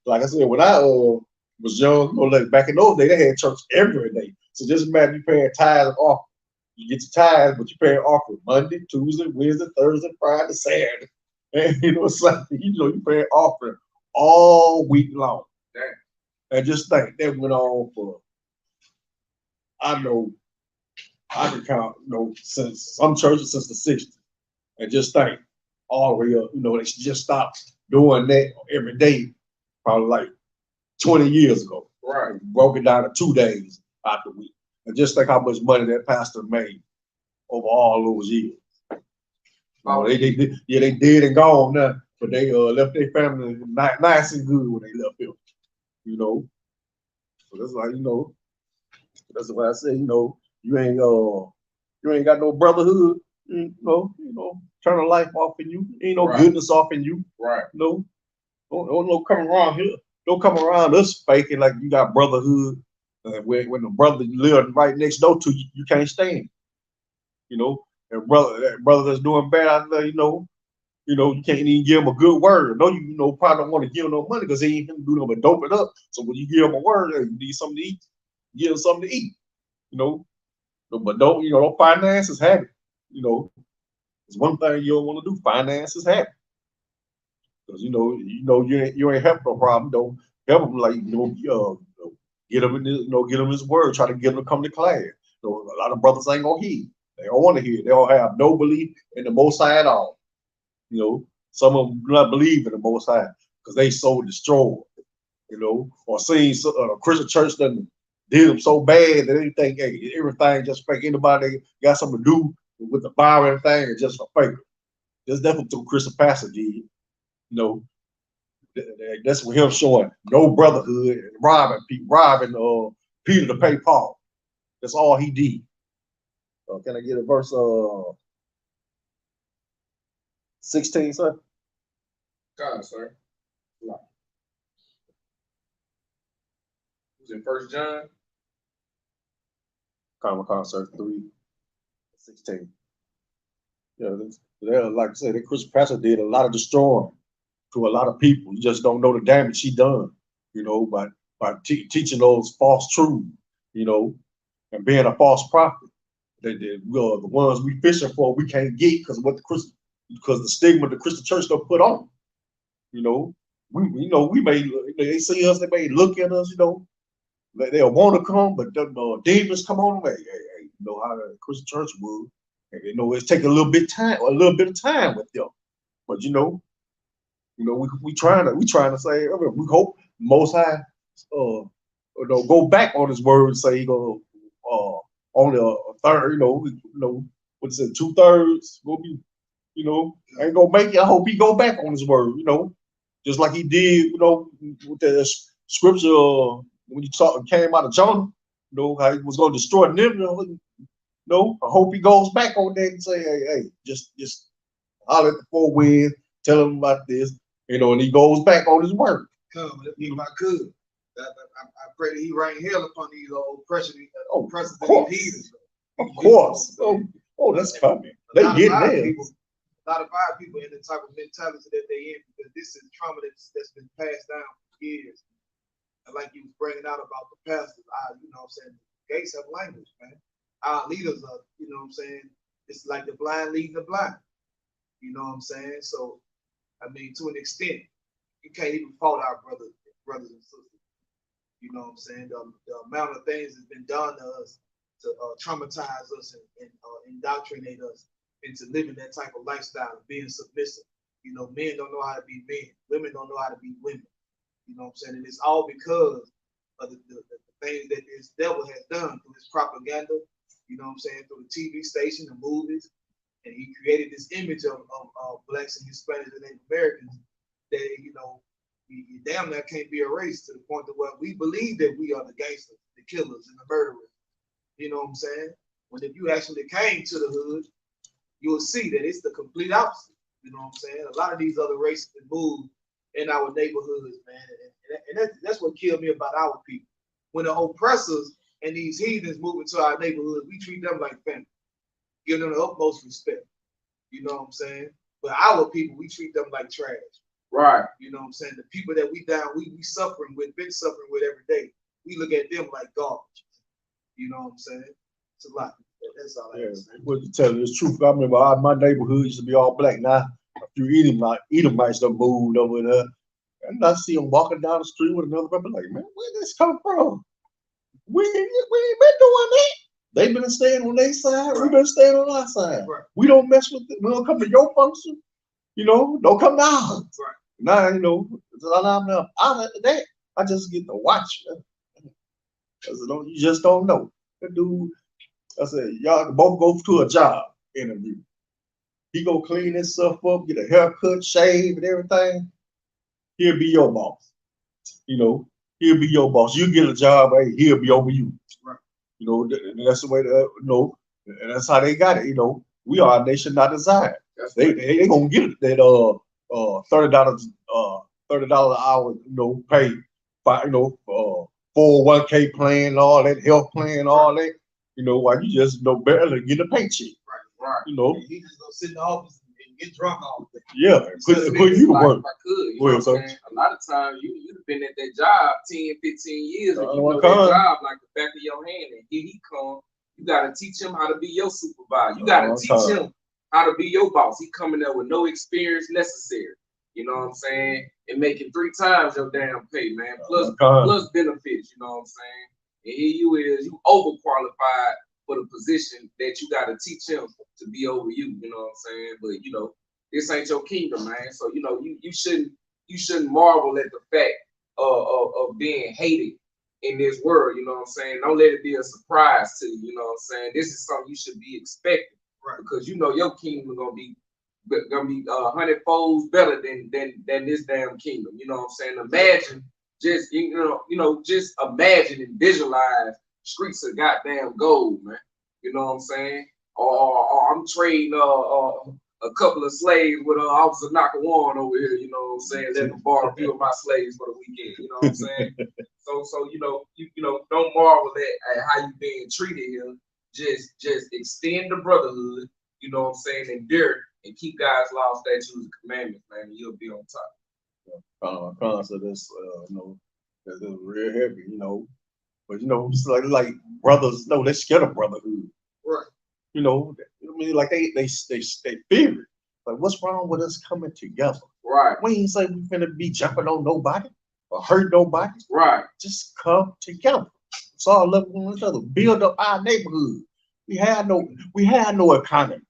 like I said, when I was young, like back in those days, they had church every day. So just imagine you paying tithes off. You get your tithes, but you pay offering Monday, Tuesday, Wednesday, Thursday, Friday, Saturday. And it's like you pay offering all week long. Damn. And just think that went on for I can count, since some churches since the 60s. And just think all the way up, they just stopped doing that every day, probably like 20 years ago. Right. Broke it down to 2 days out the week. And just think how much money that pastor made over all those years. They dead and gone now, but they left their family nice and good when they left him. So that's like, that's why I say, you ain't got no brotherhood, turn a life off in you. Ain't no goodness off in you. Right. Don't come around here. Don't come around us faking like you got brotherhood. When the brother live right next door to you, you can't stand. And that brother that's doing bad out there, you can't even give him a good word. No, you probably don't want to give him no money because he ain't gonna do nothing but dope it up. So when you give him a word, hey, you need something to eat, give him something to eat. But don't finances happen. It's one thing you don't want to do. Finances happen. Because you ain't help no problem. Don't help him like get him get him his word. Try to get him to come to class. A lot of brothers ain't gonna hear. They don't want to hear. They don't have no belief in the Most High at all. Some of them do not believe in the Most High because they so destroyed, you know, or seen a Christian church done did them so bad that they think, hey, everything just fake. Anybody got something to do with the Bible and everything is just a fake. That's definitely what Christian pastor did, you know. That's what him showing no brotherhood and robbing Peter to pay Paul. That's all he did. Can I get a verse 16, sir? God, sir. No. It was in 1 John. Common Concert 3:16. Yeah, like I said, that Christian pastor did a lot of destroying to a lot of people. You just don't know the damage he done, you know, by teaching those false truths, you know, and being a false prophet. The ones we fishing for, we can't get because the stigma the Christian church don't put on. You know, we may they see us, they may look at us, you know, they'll want to come, but the demons come on them. Hey, you know how the Christian church would. And, you know, it's taking a little bit of time with them. But we trying to say, we hope Most High go back on his word and say he gonna only a third, what's it, 2/3 will be, ain't gonna make it. I hope he go back on his word, just like he did, with the scripture when he came out of Jonah, how he was gonna destroy Nineveh. I hope he goes back on that and say, hey, just holler at the four winds, tell him about this, and he goes back on his word. Come, if I could. I pray that he rain hell upon these oppressors and these heathens. Of course. That's coming. They get it. A lot of our people in the type of mentality that they in, because this is trauma that's been passed down for years. And like you was bringing out about the pastors, gates have language, man. Our leaders are, it's like the blind leading the blind. You know what I'm saying? So, to an extent, you can't even fault our brothers and sisters. You know what I'm saying? The amount of things that's been done to us to traumatize us and indoctrinate us into living that type of lifestyle, being submissive. Men don't know how to be men. Women don't know how to be women. You know what I'm saying? And it's all because of the things that this devil has done through his propaganda, through the TV station, the movies. And he created this image of blacks and Hispanics and Native Americans that, you damn near can't be erased to the point of where we believe that we are the gangsters, the killers, and the murderers. You know what I'm saying? When if you actually came to the hood, you will see that it's the complete opposite. You know what I'm saying? A lot of these other races that move in our neighborhoods, man. And that's what killed me about our people. When the oppressors and these heathens move into our neighborhoods, we treat them like family. Give them the utmost respect. You know what I'm saying? But our people, we treat them like trash. Right. You know what I'm saying? The people that we suffering with, been suffering with every day, we look at them like garbage. You know what I'm saying? It's a lot. That's all I have to say. What you tell you the truth. I remember my neighborhood used to be all black. Now a few Edomites done moved over there. And I see them walking down the street with another brother, like, man, where this come from? We ain't been doing that. They've been staying on their side. Right. We've been staying on our side. Right. We don't mess with it. We don't come to your function. Don't come to ours. Right. Now, I'm out of that. I just get to watch. You just don't know. The dude, I said, y'all both go to a job interview. He go clean his stuff up, get a haircut, shave, and everything. He'll be your boss. He'll be your boss. You get a job, hey, he'll be over you. Right. That's the way and that's how they got it. We are a nation not desired. They gonna get that $30 an hour, pay, 401k plan and all that, health plan and all that. Why you just know better than get a paycheck. Right. He just gonna sit in the office and get drunk all day. Yeah, put you to work. If I could, a lot of times you'd have been at that job 10, 15 years, and that job like the back of your hand, and here he come. You gotta teach him how to be your supervisor. You gotta teach him how to be your boss. He coming there with no experience necessary. You know what I'm saying? And making 3 times your damn pay, man. Plus benefits, you know what I'm saying? And here you overqualified for the position that you gotta teach him to be over you, you know what I'm saying? But this ain't your kingdom, man. So you know, you shouldn't marvel at the fact of being hated in this world. You know what I'm saying? Don't let it be a surprise to you. You know what I'm saying? This is something you should be expecting, right? Because you know your kingdom is gonna be 100 folds better than this damn kingdom. You know what I'm saying? Imagine just just imagine and visualize streets of goddamn gold, man. You know what I'm saying? Or I'm trading a couple of slaves with Officer Nakawan over here. You know what I'm saying? Let them borrow a few of my slaves for the weekend. You know what I'm saying? So you know don't marvel at how you being treated here. Just extend the brotherhood. You know what I'm saying? Endure and keep God's law, statutes, and commandments, man. And you'll be on top. So this, that's real heavy, But it's like brothers, no, they're scared of brotherhood, right? I mean, like they fear it. Like, what's wrong with us coming together? Right. We ain't say we finna be jumping on nobody or hurt nobody. Right. Just come together. It's all love one another. Build up our neighborhood. We had no economy.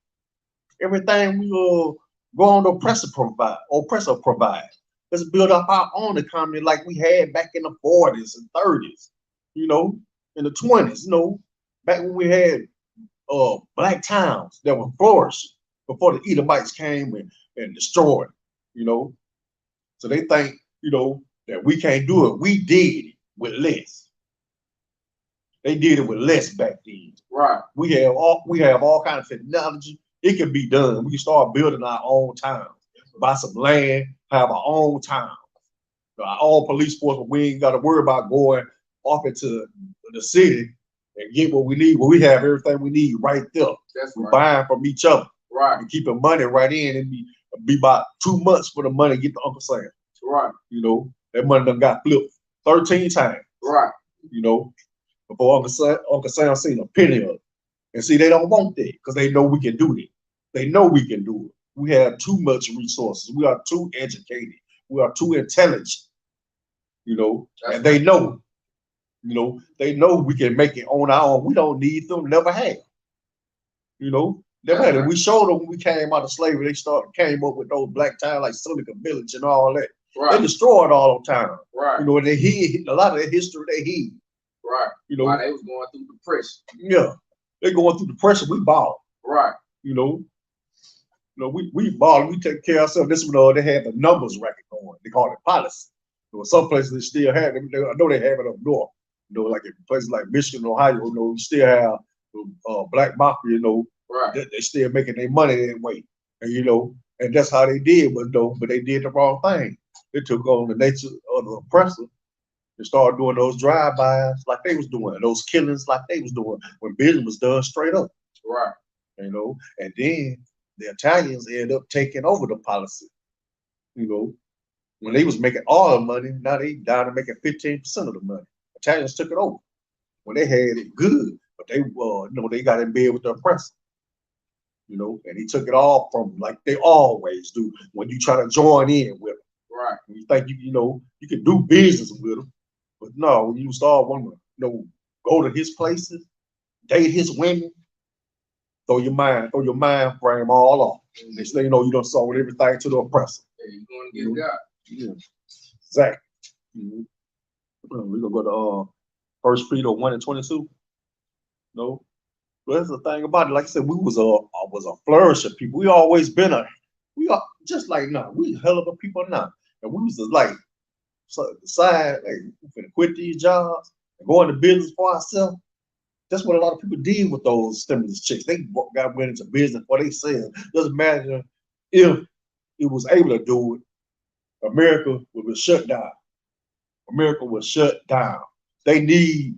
Everything we go on the oppressor provide. Let's build up our own economy like we had back in the 40s and 30s, in the 20s, back when we had black towns that were flourished before the Edomites came and destroyed, So they think, that we can't do it. We did it with less. They did it with less back then. Right. We have all kinds of technology. It can be done. We can start building our own towns, buy some land, have our own towns, our own police force, but we ain't got to worry about going off into the city and get what we need. Well, we have everything we need right there. That's We're right. buying from each other. Right. And keeping money right in and be about 2 months for the money to get to Uncle Sam. Right. That money done got flipped 13 times. Right. Before Uncle Sam seen a penny of it. And see, they don't want that because they know we can do it. They know we can do it. We have too much resources. We are too educated. We are too intelligent. And they know. They know we can make it on our own. We don't need them. Never have. Never had it. We showed them when we came out of slavery. They came up with those black towns like Seneca Village and all that. Right. They destroyed all the time. Right. And they hid a lot of their history. They hid. Right. While they was going through depression. Yeah. They going through depression. We balled. Right. We balled. We take care of ourselves. This one, they had the numbers record going. They call it policy. Some places they still have it. I know they have it up north. Like in places like Michigan, Ohio, we still have black mafia, right. They still making their money that way. And and that's how they did, but they did the wrong thing. They took on the nature of the oppressor and started doing those drive-bys like they was doing, those killings like they was doing when business was done straight up. Right. And then the Italians ended up taking over the policy. When they was making all the money, now they down to making 15% of the money. Italians took it over when they had it good, but they they got in bed with the oppressor. And he took it all from them, like they always do when you try to join in with them. Right. You think you can do business with them, but no, when you start wanting to go to his places, date his women, throw your mind frame all off. Next thing you know, you done sold everything to the oppressor. Yeah, you're gonna get God. Yeah, exactly. We're gonna go to 1 Peter 1:22. But that's the thing about it. Like I said, we was a flourishing people. We always been we are just like now. We hell of a people now, and we was decide we're gonna quit these jobs and go into business for ourselves. That's what a lot of people did with those stimulus checks. They went into business for themselves. Just imagine if it was able to do it, America would be shut down. America was shut down. They need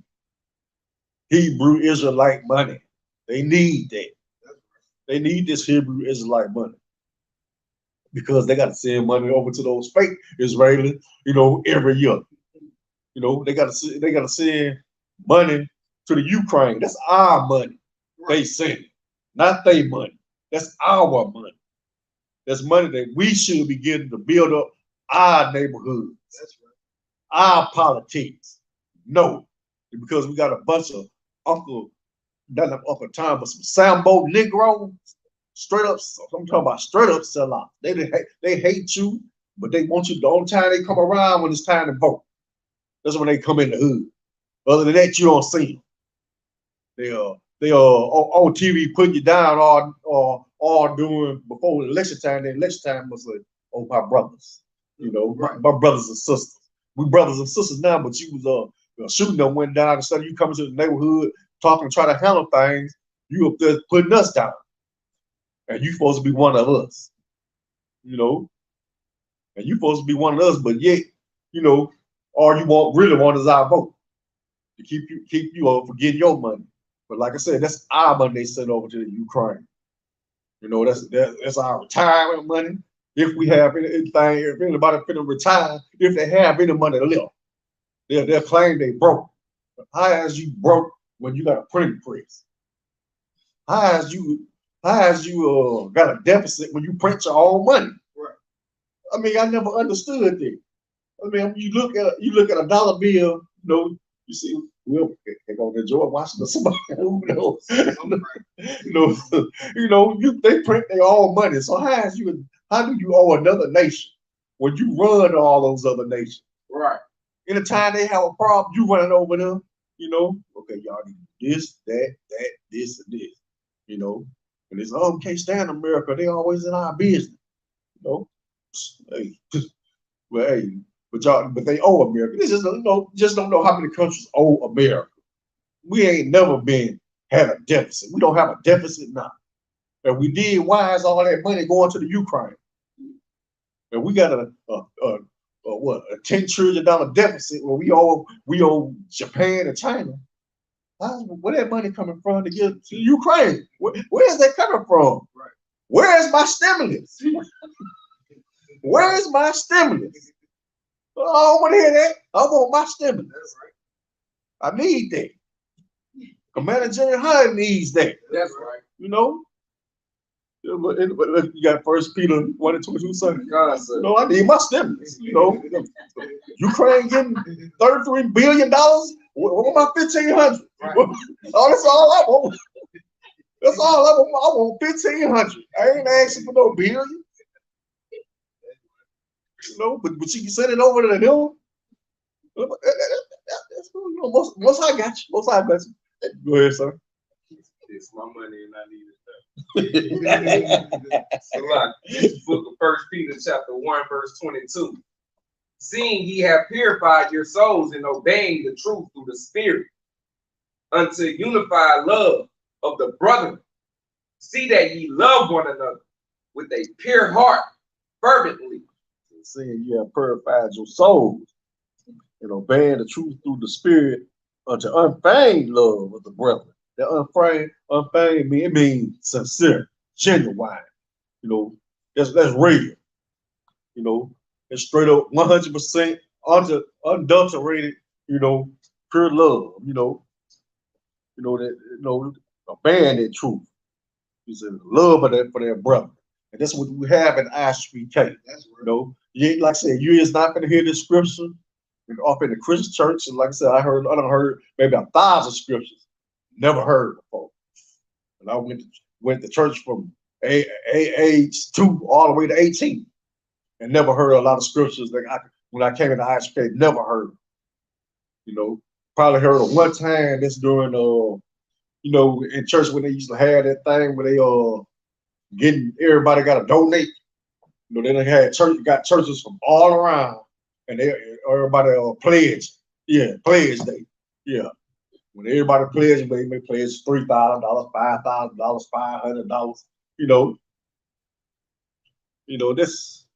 Hebrew Israelite money. They need that. They need this Hebrew Israelite money because they got to send money over to those fake Israelis, every year. They got to send money to the Ukraine. That's our money. They send it, not their money. That's our money. That's money that we should be getting to build up our neighborhoods. That's right. Our politics. No, because we got a bunch of Uncle Time, but some Sambo Negroes straight up. I'm talking about straight up sellout. They hate you, but they want you. The only time they come around when it's time to vote. That's when they come in the hood. Other than that, you don't see them. They on TV putting you down all doing before the election time. The election time was like, oh, my brothers, you know, my brothers and sisters. We brothers and sisters now, but you was shooting that went down. Instead of you coming to the neighborhood talking, trying to handle things, you up there putting us down, and you supposed to be one of us, you know, and you supposed to be one of us, but yet, you know, all you really want is our vote to keep you from getting your money. But like I said, that's our money they sent over to the Ukraine. You know, that's our retirement money. If we have anything, if anybody finna retire, if they have any money left, they'll claim they broke. But how is you broke when you got a printing press? How is you got a deficit when you print your own money? Right. I mean, I never understood that. I mean, you look at a dollar bill, you know, you see, well, they're gonna enjoy watching somebody who knows. They print their own money. So how do you owe another nation when you run all those other nations? Right. Anytime they have a problem, you running over them, you know, okay, y'all need this, that, this, and this, you know. And it's, oh, we can't stand America. They always in our business, you know. Hey, well, hey, but they owe America. They just don't know how many countries owe America. We ain't never had a deficit. We don't have a deficit now. And we did, why is all that money going to the Ukraine? And we got a $10 trillion deficit where we owe Japan and China. Where that money coming from to give to Ukraine? Where is that coming from? Right. Where is my stimulus? Where is my stimulus? I don't want to hear that. I want my stimulus. That's right. I need that. Commander General Hunt needs that. That's right. You know? But you got 1 Peter 1:22 something. You know, I need my stimulus. You know, Ukraine getting $33 billion. What about 1,500? Right. Oh, that's all I want. That's all I want. I want 1,500. I ain't asking for no billion. You know, but you can send it over to them. That's cool. You know, most I got you. Most I got you. Go ahead, sir. It's my money and I need it. So look, this book of 1 Peter chapter 1, verse 22. Seeing ye have purified your souls in obeying the truth through the Spirit, unto unified love of the brethren. See that ye love one another with a pure heart, fervently. Seeing you have purified your souls and obeying the truth through the Spirit unto unfeigned love of the brethren. That unfeigned means sincere, genuine. You know, that's real. You know, it's straight up 100% unadulterated. You know, pure love. You know obeying that truth. You said love for their brother, and that's what we have in Isupk. That's right. You know, like I said, you is not going to hear this scripture up in the Christian church. And like I said, I done heard maybe 1,000 scriptures. Never heard before. And I went to church from age 2 all the way to 18, and never heard a lot of scriptures that when I came into Isupk, never heard. You know, probably heard of one time. That's during you know, in church when they used to have that thing where they everybody got to donate. You know, then they got churches from all around, and everybody pledged. Yeah, pledge day. Yeah. When everybody pledged, they may pledge $3,000, $5,000, $500. You know, that's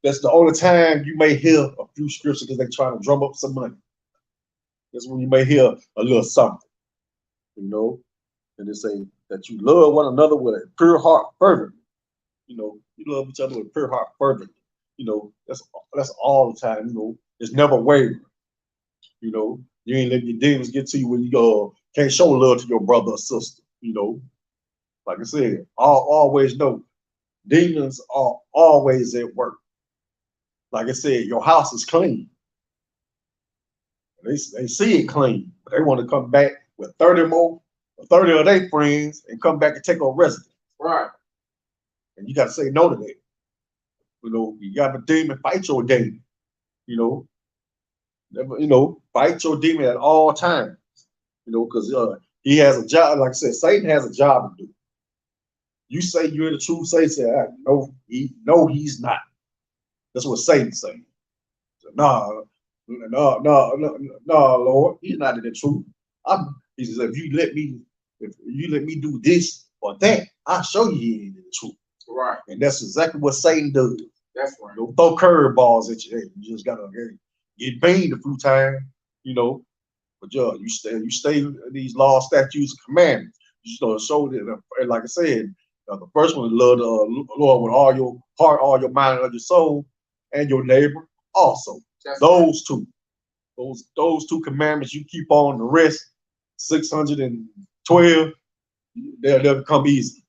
the only time you may hear a few scriptures because they're trying to drum up some money. That's when you may hear a little something. You know, and they say that you love one another with a pure heart fervently. You know, you love each other with a pure heart fervently. You know, that's all the time. You know, it's never wavering. You know, you ain't letting your demons get to you when you can't show love to your brother or sister. You know, like I said, always know demons are always at work. Like I said, your house is clean. They see it clean, but they want to come back with 30 of their friends and come back and take over residence. Right. And you got to say no to that. You know, you got a demon, fight your demon. You know, fight your demon at all times. You know, because he has a job. Like I said, Satan has a job to do. You say you're the truth. Satan said, no, he's not. That's what Satan's saying. So, no, Lord, he's not in the truth. He says, if you let me do this or that, I'll show you he ain't in the truth. Right. And that's exactly what Satan does. That's right. You know, throw curveballs at you. Hey, you just gotta get banged a few times, you know. But you stay these laws, statutes, and commandments. You know, show that, like I said, the first one is love the Lord with all your heart, all your mind, and all your soul, and your neighbor also. That's those right. Those two commandments you keep on. The rest, 612, they'll come easy.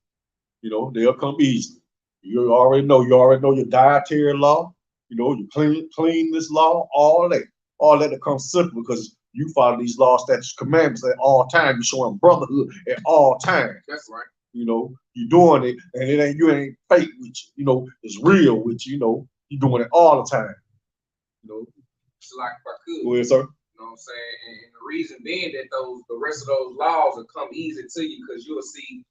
You know, they'll come easy. You already know your dietary law. You know, you clean this law, all that to come simple because you follow these laws, statutes, commandments at all times. You're showing brotherhood at all times. That's right. You know, you're doing it, and you ain't fake with you. You know, it's real with you. You know, you're doing it all the time. You know, it's like if I could. Go ahead, sir. You know what I'm saying? And the reason being that the rest of those laws will come easy to you because you'll see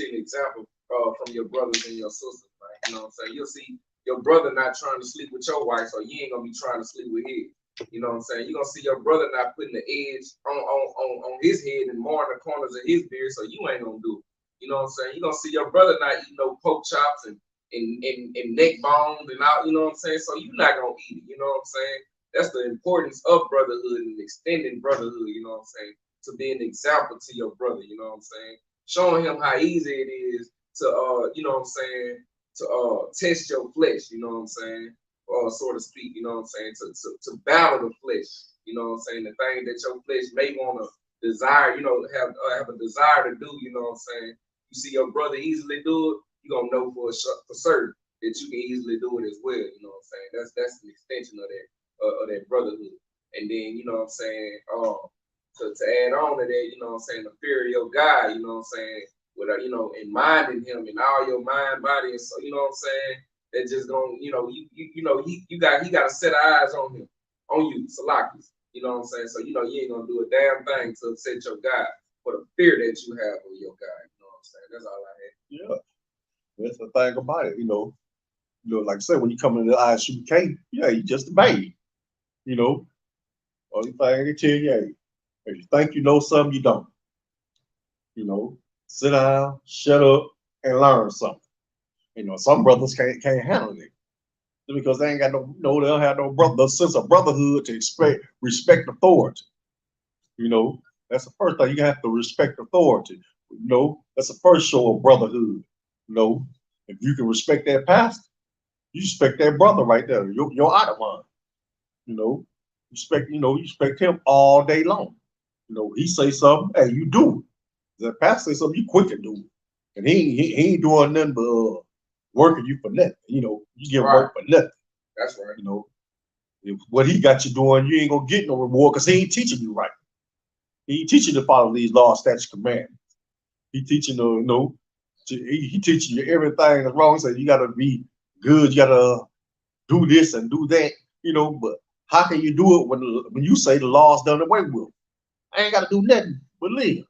an example from your brothers and your sisters. Right? You know what I'm saying? You'll see your brother not trying to sleep with your wife, so you ain't gonna be trying to sleep with his. You know what I'm saying? You're gonna see your brother not putting the edge on his head and marring the corners of his beard, so you ain't gonna do it. You know what I'm saying? You're gonna see your brother not eat no pork chops and neck bones and all, you know what I'm saying? So you're not gonna eat it, you know what I'm saying? That's the importance of brotherhood and extending brotherhood, you know what I'm saying? To be an example to your brother, you know what I'm saying? Showing him how easy it is to you know what I'm saying, to test your flesh, you know what I'm saying? So to speak, you know what I'm saying, to battle the flesh, you know what I'm saying, the thing that your flesh may want to desire, you know, have a desire to do, you know what I'm saying. You see your brother easily do it, you're gonna know for certain that you can easily do it as well, you know what I'm saying. That's an extension of that brotherhood. And then, you know what I'm saying, to add on to that, you know what I'm saying, the fear of your God, you know what I'm saying, with you know, in minding him in all your mind, body, and so, you know what I'm saying. That just gonna, you know, he got to set eyes on him, on you, Salakis. You know what I'm saying? So you know you ain't gonna do a damn thing to upset your God for the fear that you have of your God. You know what I'm saying? That's all I had. Yeah, that's the thing about it. You know, like I said, when you come into the Isupk, yeah, you just a babe. You know, only thing they tell you, hey, if you think you know something, you don't. You know, sit down, shut up, and learn something. You know, some brothers can't handle it because they ain't got they don't have no sense of brotherhood to respect authority. You know, that's the first thing. You have to respect authority. You know, that's the first show of brotherhood. You know, if you can respect that pastor, you respect that brother right there, your Ottoman. You know, you respect him all day long. You know, he say something, hey, you do it. The pastor say something, you quick to do it. And he ain't doing nothing but working you for nothing. You know, you get work for nothing. That's right. You know, if what he got you doing, you ain't gonna get no reward because he ain't teaching you right. He ain't teaching you to follow these laws, statutes, commandments. He teaching he teaching you everything that's wrong. So you gotta be good. You gotta do this and do that. You know, but how can you do it when you say the law's done away with? I ain't gotta do nothing but live.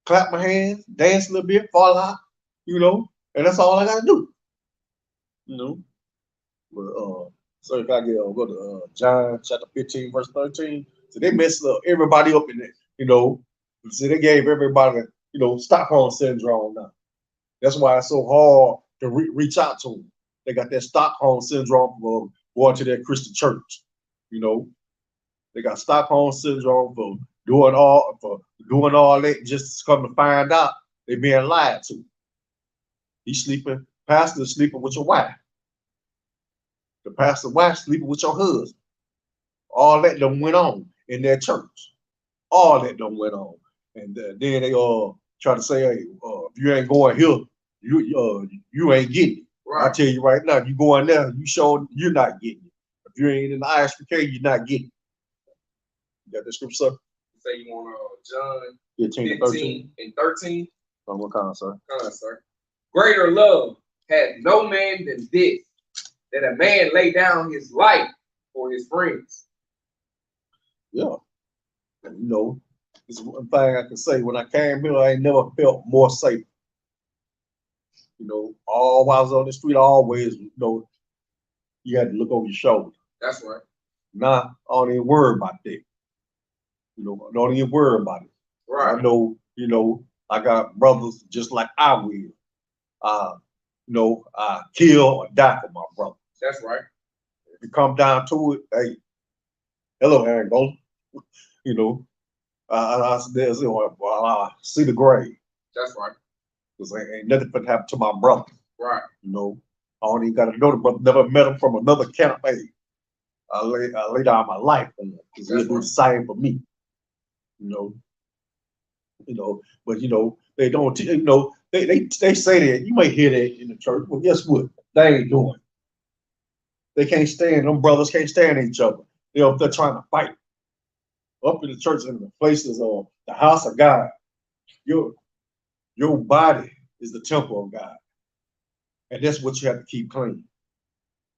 Clap my hands, dance a little bit, fall out. You know, and that's all I gotta do. You know, but so if I go to John chapter 15, verse 13, so they messed up everybody up in it. You know, so they gave everybody, you know, Stockholm syndrome now. That's why it's so hard to reach out to them. They got that Stockholm syndrome for going to their Christian church. You know, they got Stockholm syndrome for doing all that, just to come to find out they being lied to. He's sleeping, pastor's sleeping with your wife. The pastor's wife sleeping with your husband. All that done went on in their church. All that done went on. And then they try to say, hey, if you ain't going here, you ain't getting it. Right. I tell you right now, you go in there, you show you're not getting it. If you ain't in the ISPK, you're not getting it. You got that scripture, sir? You say you want John 15 and 13. And 13? What kind, sir? Greater love had no man than this, that a man lay down his life for his friends. Yeah. And, you know, it's one thing I can say. When I came here, I ain't never felt more safe. You know, all while I was on the street, always, you know, you had to look over your shoulder. That's right. Now, I don't even worry about that. You know, I don't even worry about it. Right. I know, you know, I got brothers just like I will. You know, I kill or die for my brother. That's right. If it come down to it, hey, hello, Aaron Gold. You know, I see the grave. That's right. Because ain't nothing but happen to my brother. Right. You know, I don't even got to know the brother. Never met him from another campaign. I lay down my life for him because he'll do the same for me. You know, but you know, they don't. You know, they say that you might hear that in the church. Well, guess what? They ain't doing. They can't stand. Them brothers can't stand each other. They're up there trying to fight. Up in the church, in the places of the house of God, your body is the temple of God, and that's what you have to keep clean.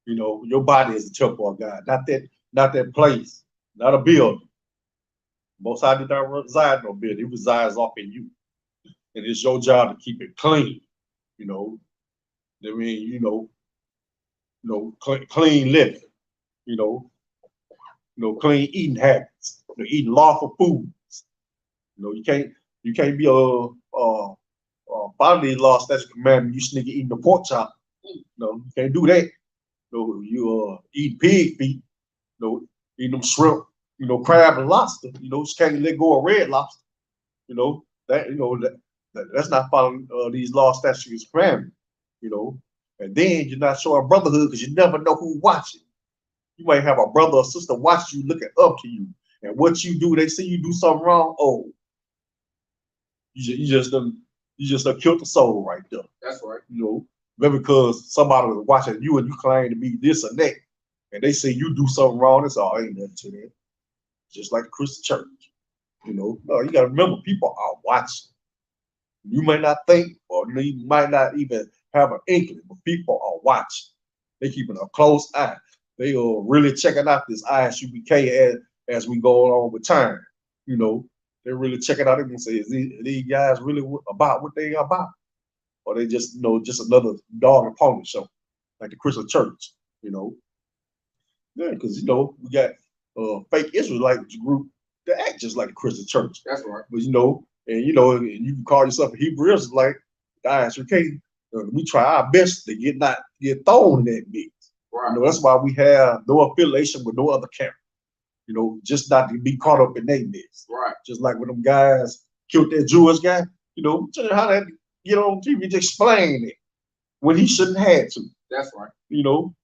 You know, your body is the temple of God, not that place, not a building. Most High did not reside in no building; He resides off in you, and it's your job to keep it clean. You know, I mean, clean living. You know, clean eating habits. You know, eating lawful foods. You know, you can't be following these laws, statutes, commandments. You sneaking eating the pork chop. No, you can't do that. No, you eat pig feet. No, eating them shrimp. You know, crab and lobster. You know, just can't let go of red lobster. You know that. You know that's not following these laws, statutes, commandments. You know, and then you're not showing brotherhood because you never know who's watching. You might have a brother or sister watching you, looking up to you, and what you do, they see you do something wrong. Oh, you just killed the soul right there. That's right. You know, maybe because somebody was watching you and you claim to be this or that, and they say you do something wrong. It's all ain't nothing to that. Just like the Christian church. You know, no, you got to remember people are watching. You may not think, or you might not even have an inkling, but people are watching. They keeping a close eye. They are really checking out this Isupk as we go on with time. You know, they're really checking out and say, is these guys really about what they are about? Or they just, you know, just another dog and pony show, like the Christian church, you know? Yeah, because, you know, we got fake Israelite group that act just like the Christian church. That's right. But, you know, and you can call yourself a Hebrew Israelite, Isupk. We try our best to not get thrown in that mix. Right. You know, that's why we have no affiliation with no other camp. You know, just not to be caught up in that mess. Right. Just like when them guys killed that Jewish guy, you know, how that get on TV to explain it when he shouldn't have to. That's right. You know,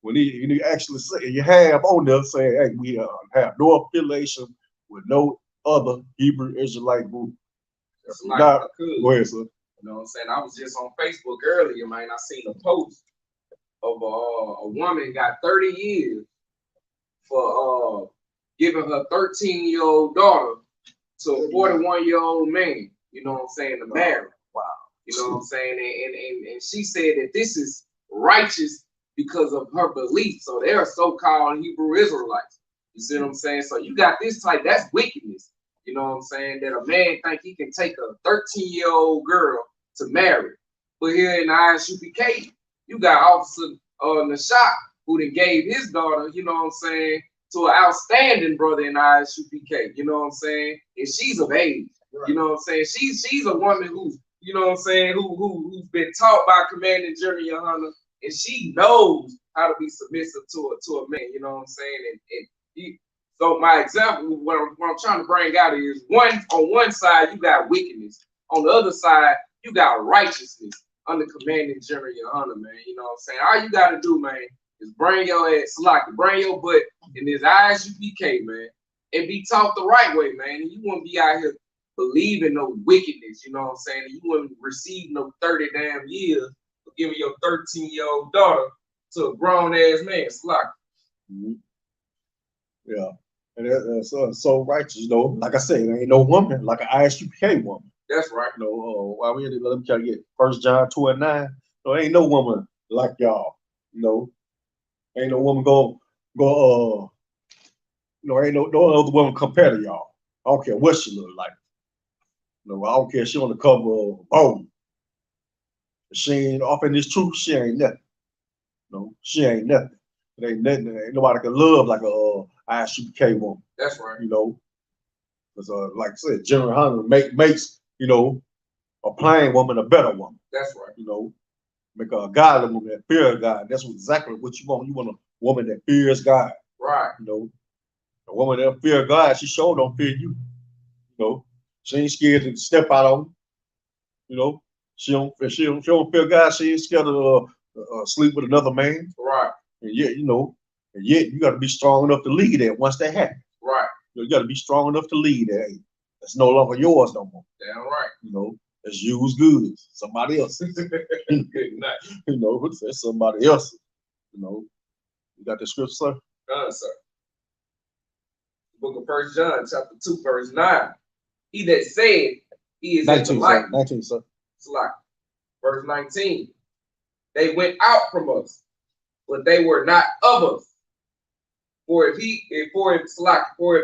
when he actually say you have on there saying, hey, we have no affiliation with no other Hebrew Israelite group. Like Now, go ahead, sir. You know what I'm saying? I was just on Facebook earlier, man. I seen a post of a woman got 30 years for giving her 13-year-old daughter to a 41-year-old man, you know what I'm saying, to marry. Wow. You know what I'm saying? And she said that this is righteous because of her belief. So they're so-called Hebrew Israelites. You see what I'm saying? So you got this type, that's wickedness. You know what I'm saying? That a man think he can take a 13-year-old girl to marry. But here in the Isupk, you got Officer Nashak, who then gave his daughter, you know what I'm saying, to an outstanding brother in Isupk, you know what I'm saying? And she's of age, right. You know what I'm saying? She's a woman who's, you know what I'm saying, who's been taught by Commanding General Yohana, and she knows how to be submissive to a man, you know what I'm saying? So my example, what I'm trying to bring out is on one side you got wickedness, on the other side you got righteousness under Commanding General Yohana, man. You know what I'm saying? All you got to do, man, is bring your ass, bring your butt in this Isupk, man, and be taught the right way, man. And you won't be out here believing no wickedness, you know what I'm saying? And you wouldn't receive no 30 damn years for giving your 13-year-old daughter to a grown-ass man, Mm-hmm. Yeah. And that's so righteous, you know. Like I said, there ain't no woman like an Isupk woman. That's right. You know, why we let me try to get 1 John 2:9. So ain't no woman like y'all. You know, ain't no woman ain't no other woman compare to y'all. I don't care what she look like. You know, I don't care if she on the cover of Vogue. She ain't off in this truth. She ain't nothing. No, she ain't nothing. It ain't nothing. Ain't nobody can love like a Isupk woman. That's right. You know, because like I said, General Hunter makes a plain woman a better woman. That's right. You know, make a godly woman that fears God. That's exactly what you want. You want a woman that fears God. Right. You know, a woman that fears God, she sure don't fear you. You know, she ain't scared to step out on. You know, she don't fear God. She ain't scared to sleep with another man. Right. And yet, you got to be strong enough to lead that once that happens. Right. You got to be strong enough to lead that. Hey, that's no longer yours no more. Damn right. You know, that's used goods. Somebody else. Good night. You know, that's somebody else. You know, you got the scripture, sir? Sir. Book of 1 John, chapter 2, verse 9. He that said he is 19, in the light. 19, sir. It's like verse 19. They went out from us, but they were not of us. For if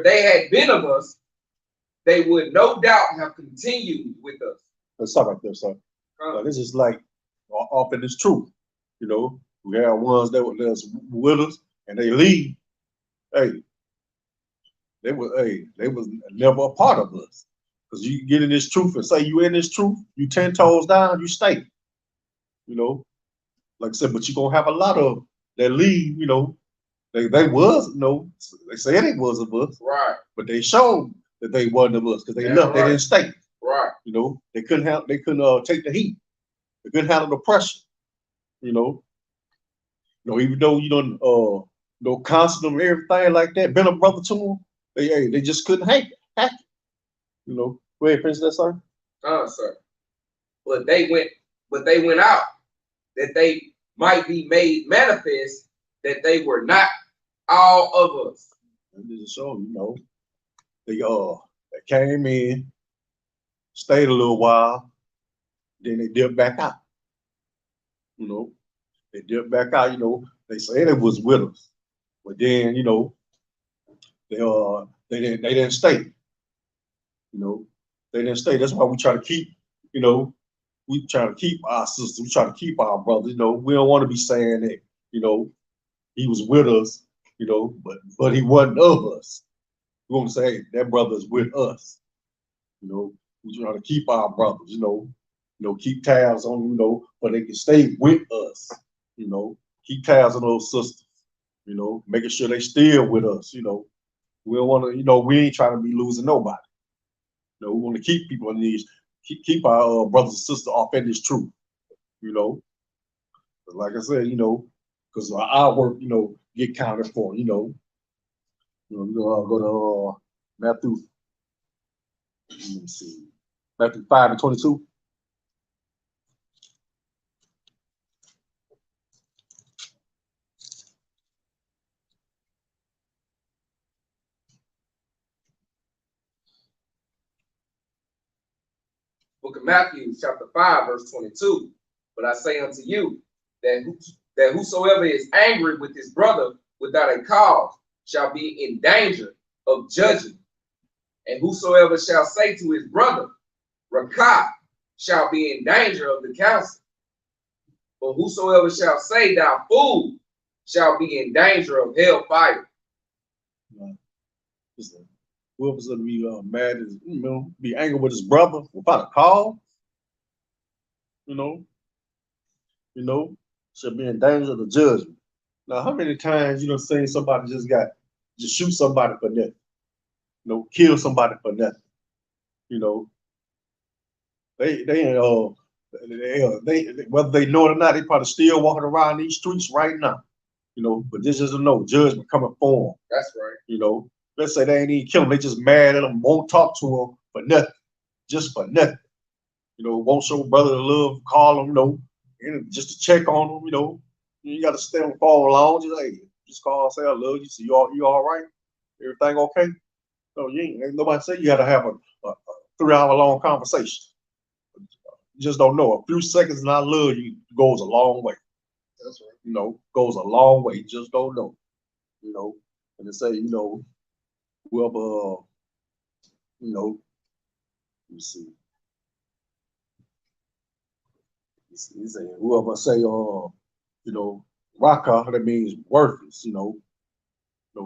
they had been of us, they would no doubt have continued with us. Let's talk right there, sir. This is like off in this truth. You know, we have ones that were with us and they leave. Hey, they was never a part of us. Because you get in this truth and say you in this truth, you 10 toes down, you stay. You know, like I said, but you're gonna have a lot of that leave, you know. They was, you know, they said it was of us. Right. But they showed that they wasn't of us because they left, they didn't stay. Right. You know, they couldn't take the heat. They couldn't handle the pressure. You know, even though counsel them and everything like that, been a brother to them, they just couldn't hack it. You know, go ahead, finish that, sir. Sir. But they went out that they might be made manifest that they were not all of us. And this is so, you know, they came in, stayed a little while, then they dipped back out. You know, they dipped back out. You know, they said it was with us, but then you know, they didn't stay. You know, they didn't stay. That's why we try to keep. You know, we try to keep our sisters. We try to keep our brothers. You know, we don't want to be saying that. You know, he was with us. You know, but he wasn't of us. We want to say, hey, that brother is with us. You know, we try to keep our brothers. You know, keep tabs on. You know, but they can stay with us. You know, keep tabs on those sisters. You know, making sure they still with us. You know, we don't want to. You know, we ain't trying to be losing nobody. You know, we want to keep people in these, keep our brothers and sisters off in this truth. You know, but like I said, you know, because our work, you know, get counted for. You know, we're gonna go to Matthew. Let me see, Matthew 5:22. Book of Matthew, chapter 5, verse 22. But I say unto you that whosoever is angry with his brother without a cause shall be in danger of judging. And whosoever shall say to his brother, Rakah, shall be in danger of the council. But whosoever shall say, thou fool, shall be in danger of hell fire. Whoever's gonna be mad is, you know, be angry with his brother without a cause, you know, should be in danger of the judgment. Now, how many times, you know, saying somebody just shoot somebody for nothing, you know, kill somebody for nothing, you know, they whether they know it or not, they probably still walking around these streets right now, you know, but this is no judgment coming for them. That's right. You know, let's say they ain't even kill them, they just mad at them, won't talk to them for nothing, just for nothing. You know, won't show brother love, call them, you know, just to check on them, you know. You got to stay on for long, just call and say I love you, so you all right? Everything okay? No, ain't nobody say you got to have a 3-hour long conversation. just don't know. A few seconds and I love you goes a long way. That's right. You know, goes a long way. You just don't know. You know, and they say, you know, whoever, you know, let me see. He say whoever say, you know, rocker, that means worthless. You know,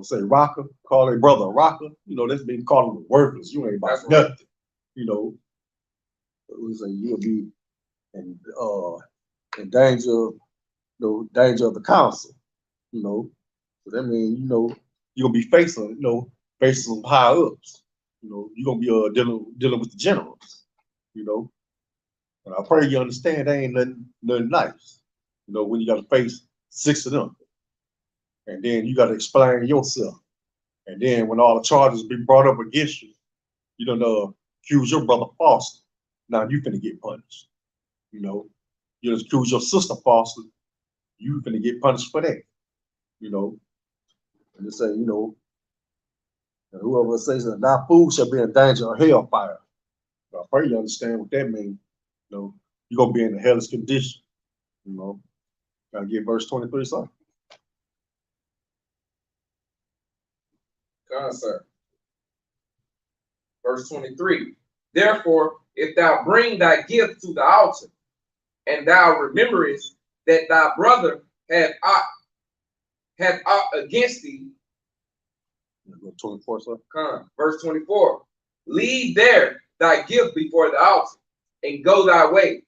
say rocker, call a brother a rocker. You know, that's been calling him worthless. You ain't about That's right. nothing. You know, we say you'll be in danger, danger of the council. You know, so that means you're gonna be facing some high ups. You know, you're gonna be dealing with the generals. You know, and I pray you understand they ain't nothing nice. You know, when you got to face 6 of them, and then you got to explain yourself, and then when all the charges be brought up against you, you don't accuse your brother falsely. Now you finna get punished. You know, you just accuse your sister falsely, you finna get punished for that. You know, and they say, and whoever says that thy food shall be in danger of hellfire. I pray you understand what that means. You know, you're gonna be in the hellish condition. You know, gotta get verse 23, son. Come on, sir. Verse 23. Therefore, if thou bring thy gift to the altar, and thou rememberest that thy brother hath aught against thee, 24, son. come. Verse 24. Leave there thy gift before the altar, and go thy way.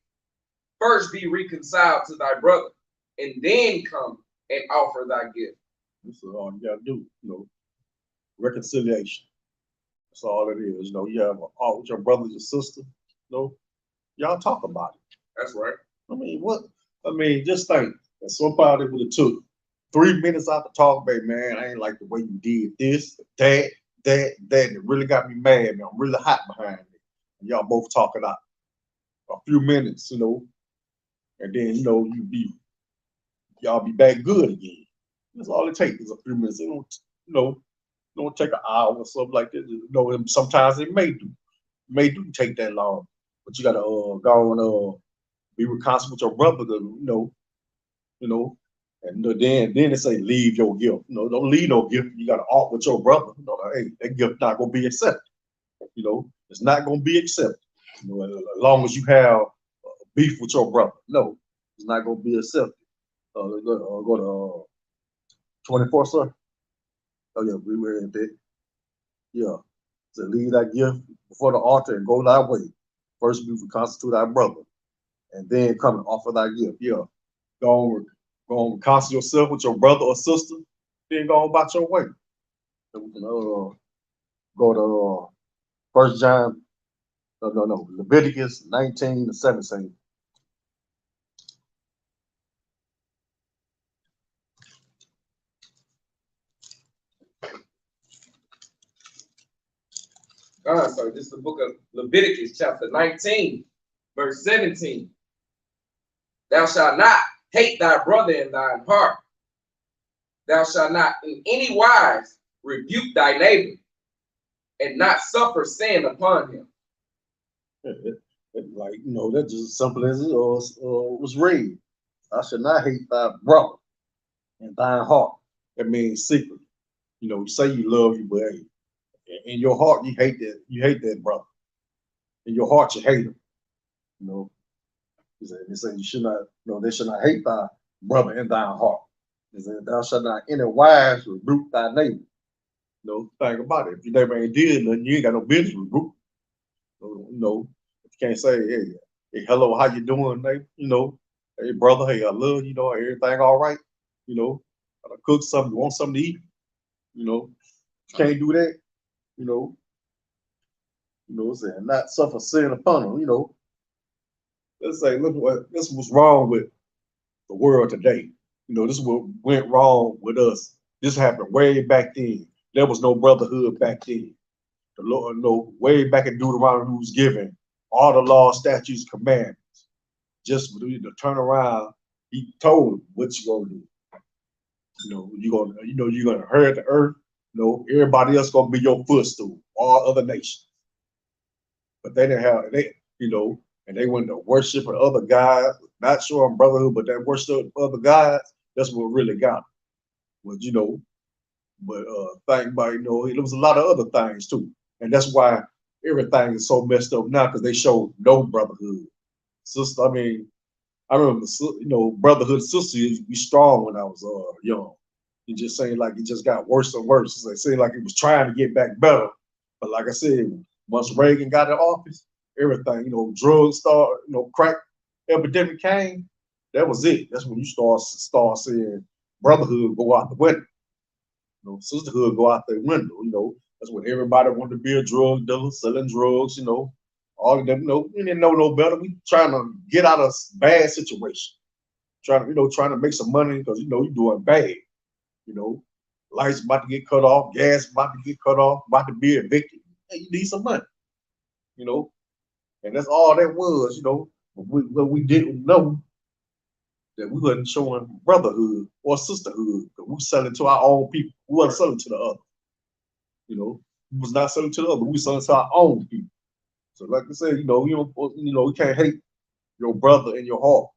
First be reconciled to thy brother, and then come and offer thy gift. This is all you gotta do. You know, reconciliation. That's all it is. You know, you have all with your brothers and sisters. You know, y'all talk about it. That's right. I mean, what? I mean, just think. If somebody would have took 3 minutes out to talk, baby, man, I ain't like the way you did this, that. It really got me mad, man. I'm really hot behind it. And y'all both talking out a few minutes, you know, and then y'all be back good again. That's all it takes is a few minutes. It don't take an hour or something like that. You know, and sometimes it may do take that long, but you gotta go and be reconciled with your brother, and then they say leave your gift. You know, don't leave no gift. You gotta argue with your brother. You know, hey, that gift not gonna be accepted. You know, it's not gonna be accepted. You know, as long as you have beef with your brother, no, it's not gonna be accepted. Go to 24, sir. Oh yeah, we were in there. Yeah, so leave that gift before the altar and go thy way. First be reconciled to thy brother, and then come and offer thy gift. Yeah, go on reconcile yourself with your brother or sister, then go on about your way. So we can go to First John, no, Leviticus 19:17. So this is the book of Leviticus, chapter 19, verse 17. Thou shalt not hate thy brother in thine heart. Thou shalt not in any wise rebuke thy neighbor, and not suffer sin upon him. Like, that's just as simple as it was read. I should not hate thy brother in thine heart. That means secretly. You say you love you, but hey, in your heart you hate that brother. In your heart you hate him. They say you should not, they should not hate thy brother in thine heart. They say thou shalt not in a wise rebuke thy neighbor. Think about it. If your neighbor ain't did nothing, you ain't got no business rebuke. You can't say, hey, hello, how you doing, neighbor? Hey, brother, hey, I love you. Everything all right. I cook something. You want something to eat? You can't do that. Saying not suffer sin upon them. Let's say, look this was wrong with the world today. This is what went wrong with us. This happened way back then. There was no brotherhood back then. The Lord, way back in Deuteronomy, who was given all the law, statutes, commandments. Just for you to turn around, he told them what you're gonna do. You're gonna hurt the earth. Everybody else gonna be your footstool, all other nations. But they didn't have and they went to worshiping other guys, not showing brotherhood, but that worship other guys, that's what really got them. Was, but think about, there was a lot of other things too. And that's why everything is so messed up now, because they show no brotherhood. Sister, I remember, brotherhood sister used to be strong when I was young. It just seemed like it just got worse and worse. It seemed like it was trying to get back better. But like I said, once Reagan got in office, everything, drugs started, crack epidemic came, that was it. That's when you start seeing brotherhood go out the window. Sisterhood go out the window. That's when everybody wanted to be a drug dealer, selling drugs, all of them, we didn't know no better. We trying to get out of a bad situation. Trying to make some money because, you're doing bad. Lights about to get cut off, gas about to get cut off, about to be evicted. Hey, you need some money, and that's all that was, But we didn't know that we wasn't showing brotherhood or sisterhood. We selling to our own people. We wasn't selling to the other. We was not selling to the other. We selling to our own people. So like I said, you can't hate your brother in your heart,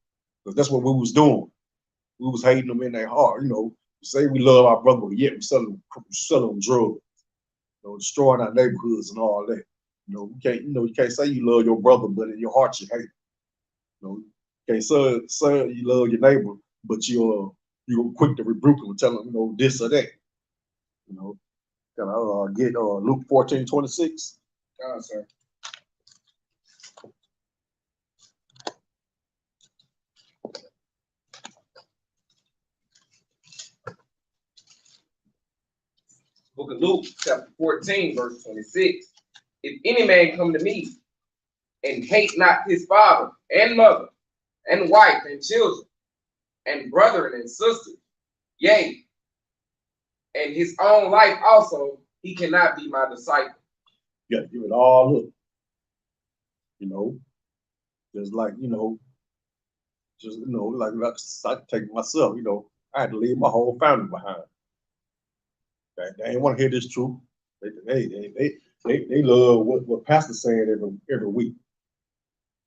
because that's what we was doing. We was hating them in their heart. We say we love our brother, but yet we selling drugs, destroying our neighborhoods and all that. You can't say you love your brother, but in your heart you hate him. You can't say you love your neighbor, but you're quick to rebuke him and tell him, this or that. Can I get Luke 14:26? Sir. Book of Luke, chapter 14, verse 26. If any man come to me and hate not his father and mother and wife and children and brethren and sisters, yea, and his own life also, he cannot be my disciple. You got to give it all up. Just like, like I take myself, I had to leave my whole family behind. They ain't want to hear this truth. They love what Pastor's saying every week.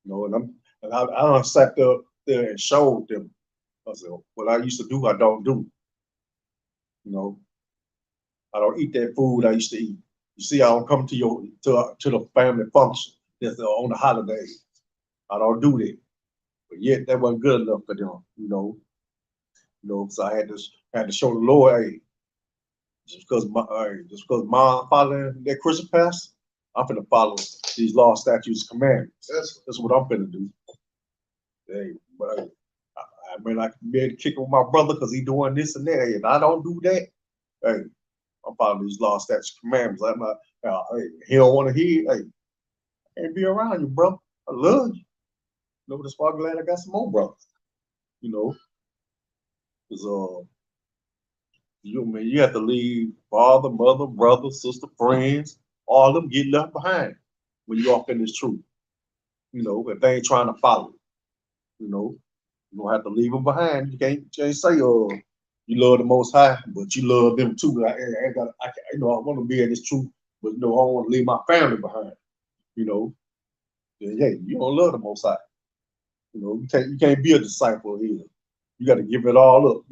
And I sat there and showed them. I said, what I used to do, I don't do. I don't eat that food I used to eat. You see, I don't come to the family function that's on the holidays. I don't do that. But yet that wasn't good enough for them, So I had to show the Lord, hey, just because mom following that Christian pastor, I'm finna follow these law, statutes, commandments. That's what I'm finna do. Hey, but I can be able to kick with my brother because he doing this and that. Hey, and I don't do that. Hey, I'm following these law, statutes, commandments. Hey, he don't want to hear. Hey, I can't be around you, bro. I love you. That's why I'm glad I got some more brothers. Because you have to leave father, mother, brother, sister, friends, all of them get left behind when you off in this truth. If they ain't trying to follow. You don't have to leave them behind. You can't say, you love the Most High, but you love them too. I want to be in this truth, but I don't want to leave my family behind. Then, hey, you don't love the Most High. You can't be a disciple either. You got to give it all up.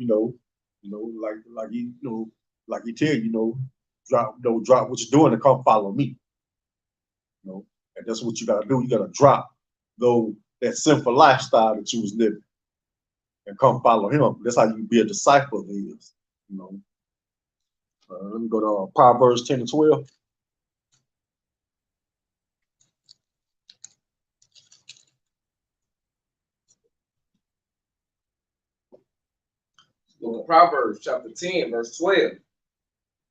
Like he tell you, drop what you're doing and come follow me. And that's what you got to do. You got to drop that sinful lifestyle that you was living and come follow him. That's how you be a disciple of his. Let me go to Proverbs 10:12. Book of Proverbs, chapter 10, verse 12.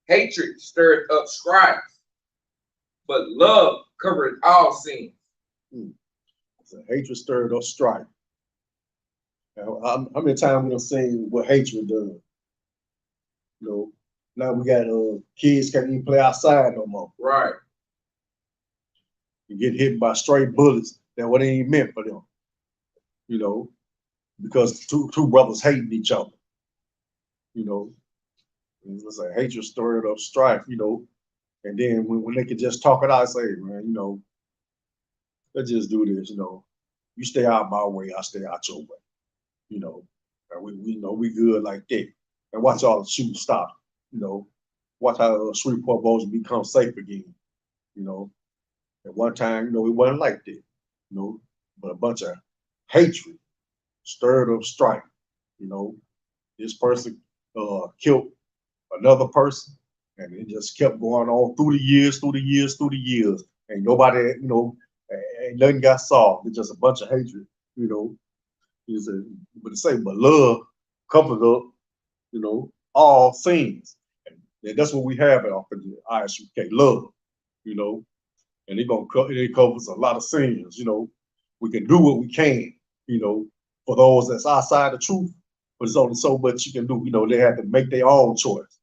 Hatred stirred up strife, but love covered all sins. So hatred stirred up strife. How many times we done seen what hatred does? Now we got kids can't even play outside no more. Right. You get hit by stray bullets that what ain't even meant for them. Because two brothers hating each other. It's like hatred stirred up strife, and then when they could just talk it out and say, man, let's just do this, You stay out my way, I stay out your way. You know, and we know we good like that. And watch all the shooting stop. You know, watch how Shreveport boys become safe again. You know, at one time, you know, it wasn't like that. You know, but a bunch of hatred stirred up strife. You know, this person killed another person, and it just kept going on through the years, and nobody, you know, ain't nothing got solved. It's just a bunch of hatred. You know, but but love covers up, you know, all sins, and that's what we have at the Isupk, love. You know, and it covers a lot of sins. You know, we can do what we can. You know, for those that's outside the truth, but it's only so much you can do. You know, they have to make their own choice.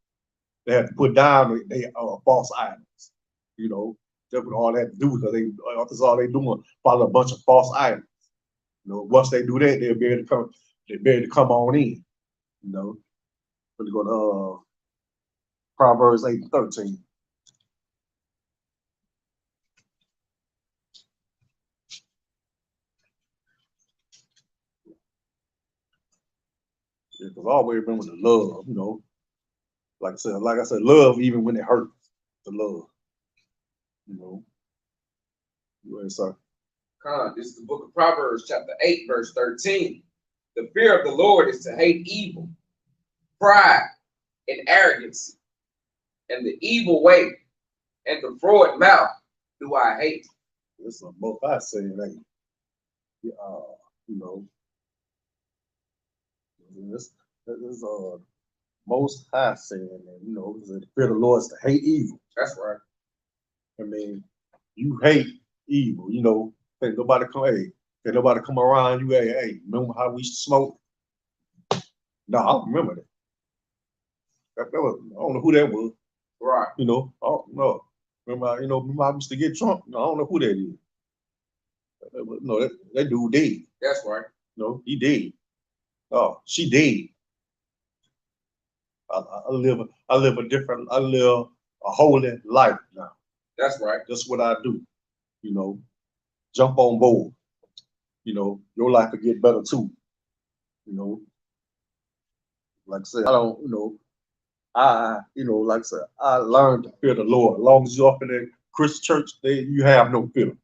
They have to put down their false idols. You know, that's what all they have to do because that's all they doing, follow a bunch of false idols. You know, once they do that, they'll be able to come. They'll be able to come on in. You know, we're going to Proverbs 8:13. Because I always remember the love. You know, like I said, love even when it hurts. The love. You know. Go ahead, sir. This is the book of Proverbs, chapter 8, verse 13. The fear of the Lord is to hate evil, pride, and arrogance, and the evil way, and the froward mouth do I hate. This is both I say, like, you know, this is most high saying, and you know, the fear of the Lord is to hate evil. That's right. I mean, you hate evil. You know, can't nobody come around you. Hey, remember how we used to smoke? No, I don't remember that. That was, I don't know who that was. Right. You know, I don't know. Remember I used to get drunk? No, I don't know who that is. No, that dude dead. That's right. No, he dead. Oh, she dead. I live a holy life now. That's right. That's what I do. You know, jump on board. You know, your life will get better too. You know, like I said, I don't, you know, like I said, I learned to fear the Lord. As long as you're up in that Christian church, you have no fear.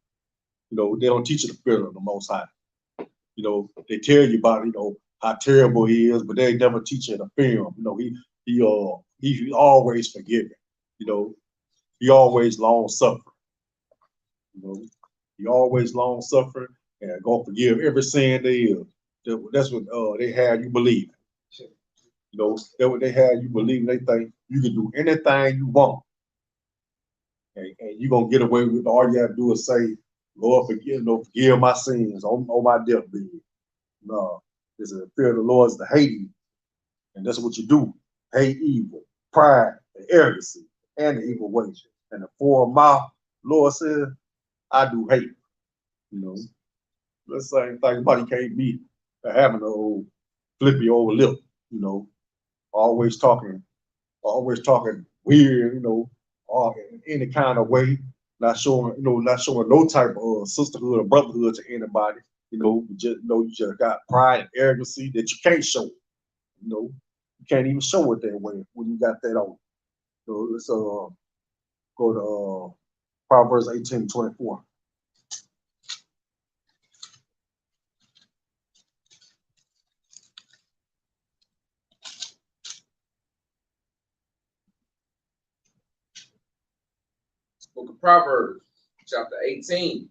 You know, they don't teach you the fear of the Most High. You know, they tell you about, you know, how terrible he is, but they never teach you to fear him. You know, he always forgiving. You know, he always long suffering. You know, he always long suffering and gonna forgive every sin there is. That's what they have you believe. You know, that's what they have you believe. They think you can do anything you want, and you're gonna get away with all you have to do is say, "Lord, forgive my sins on my deathbed." No, it's a fear of the Lord is to hate evil, and that's what you do: hate evil, pride, the arrogancy, and the evil ways. And the foreign mouth, Lord says, I do hate. You know, the same thing about he can't be having an old flippy old lip. You know, always talking weird. You know, or in any kind of way, not showing no type of sisterhood or brotherhood to anybody. You know, you just got pride and arrogancy that you can't show. You know, you can't even show it that way when you got that on. So let's go to Proverbs 18:24. Book of Proverbs, chapter 18,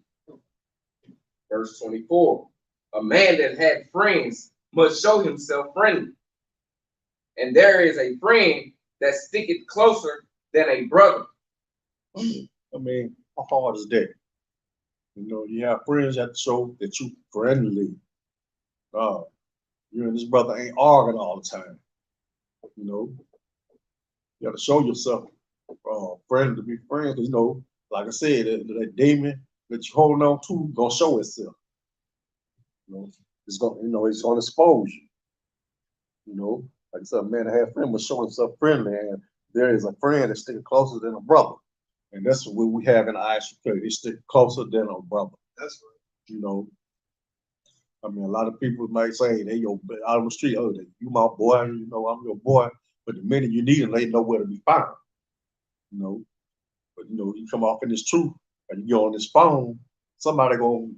verse 24. A man that had friends must show himself friendly. And there is a friend that sticketh closer than a brother. I mean, how hard is that? You know, you have friends that show that you friendly. You and this brother ain't arguing all the time. You know, you got to show yourself friendly to be friends. You know, like I said, that demon that you holding on to gonna show itself. You know, it's gonna expose you. You know, like I said, a man that had friend was showing himself friendly, and there is a friend that's sticking closer than a brother. And that's what we have in the Isupk. They stick closer than a brother. That's right. You know, I mean, a lot of people might say they out on the street, oh, you my boy, you know, I'm your boy. But the minute you need them, they know where to be found. You know, but you know, you come off in this truth and you go on this phone, somebody gonna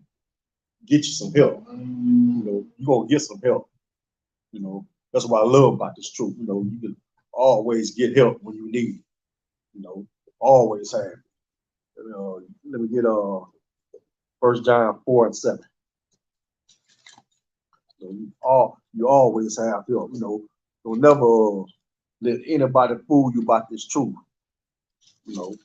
get you some help. You know, you gonna get some help. You know, that's what I love about this truth. You know, you can always get help when you need it. You know, always have. Let me get 1 John 4:7. You always have help. You know, don't never let anybody fool you about this truth. You know,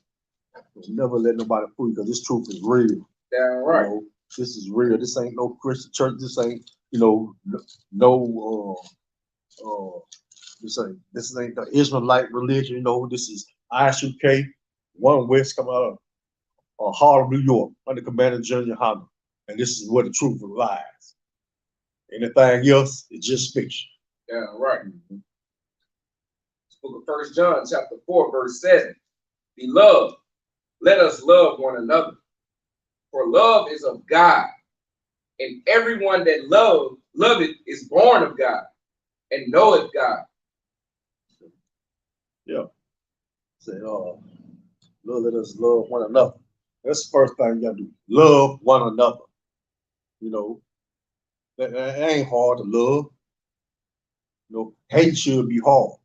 don't never let nobody fool you because this truth is real. Damn right. You know, this is real. This ain't no Christian church. This ain't, you know, no this ain't the Israelite religion. You know, this is Isupk, One West, come out of Harlem, New York, under Commander General Hunter. And this is where the truth lies. Anything else is just fiction. Damn right. Book of 1 John, chapter 4, verse 7. Beloved, let us love one another. For love is of God, and everyone that loveth is born of God, and knoweth God. Yeah. Say, let us love one another. That's the first thing you gotta do. Love one another. You know, that ain't hard to love. You know, hate should be hard.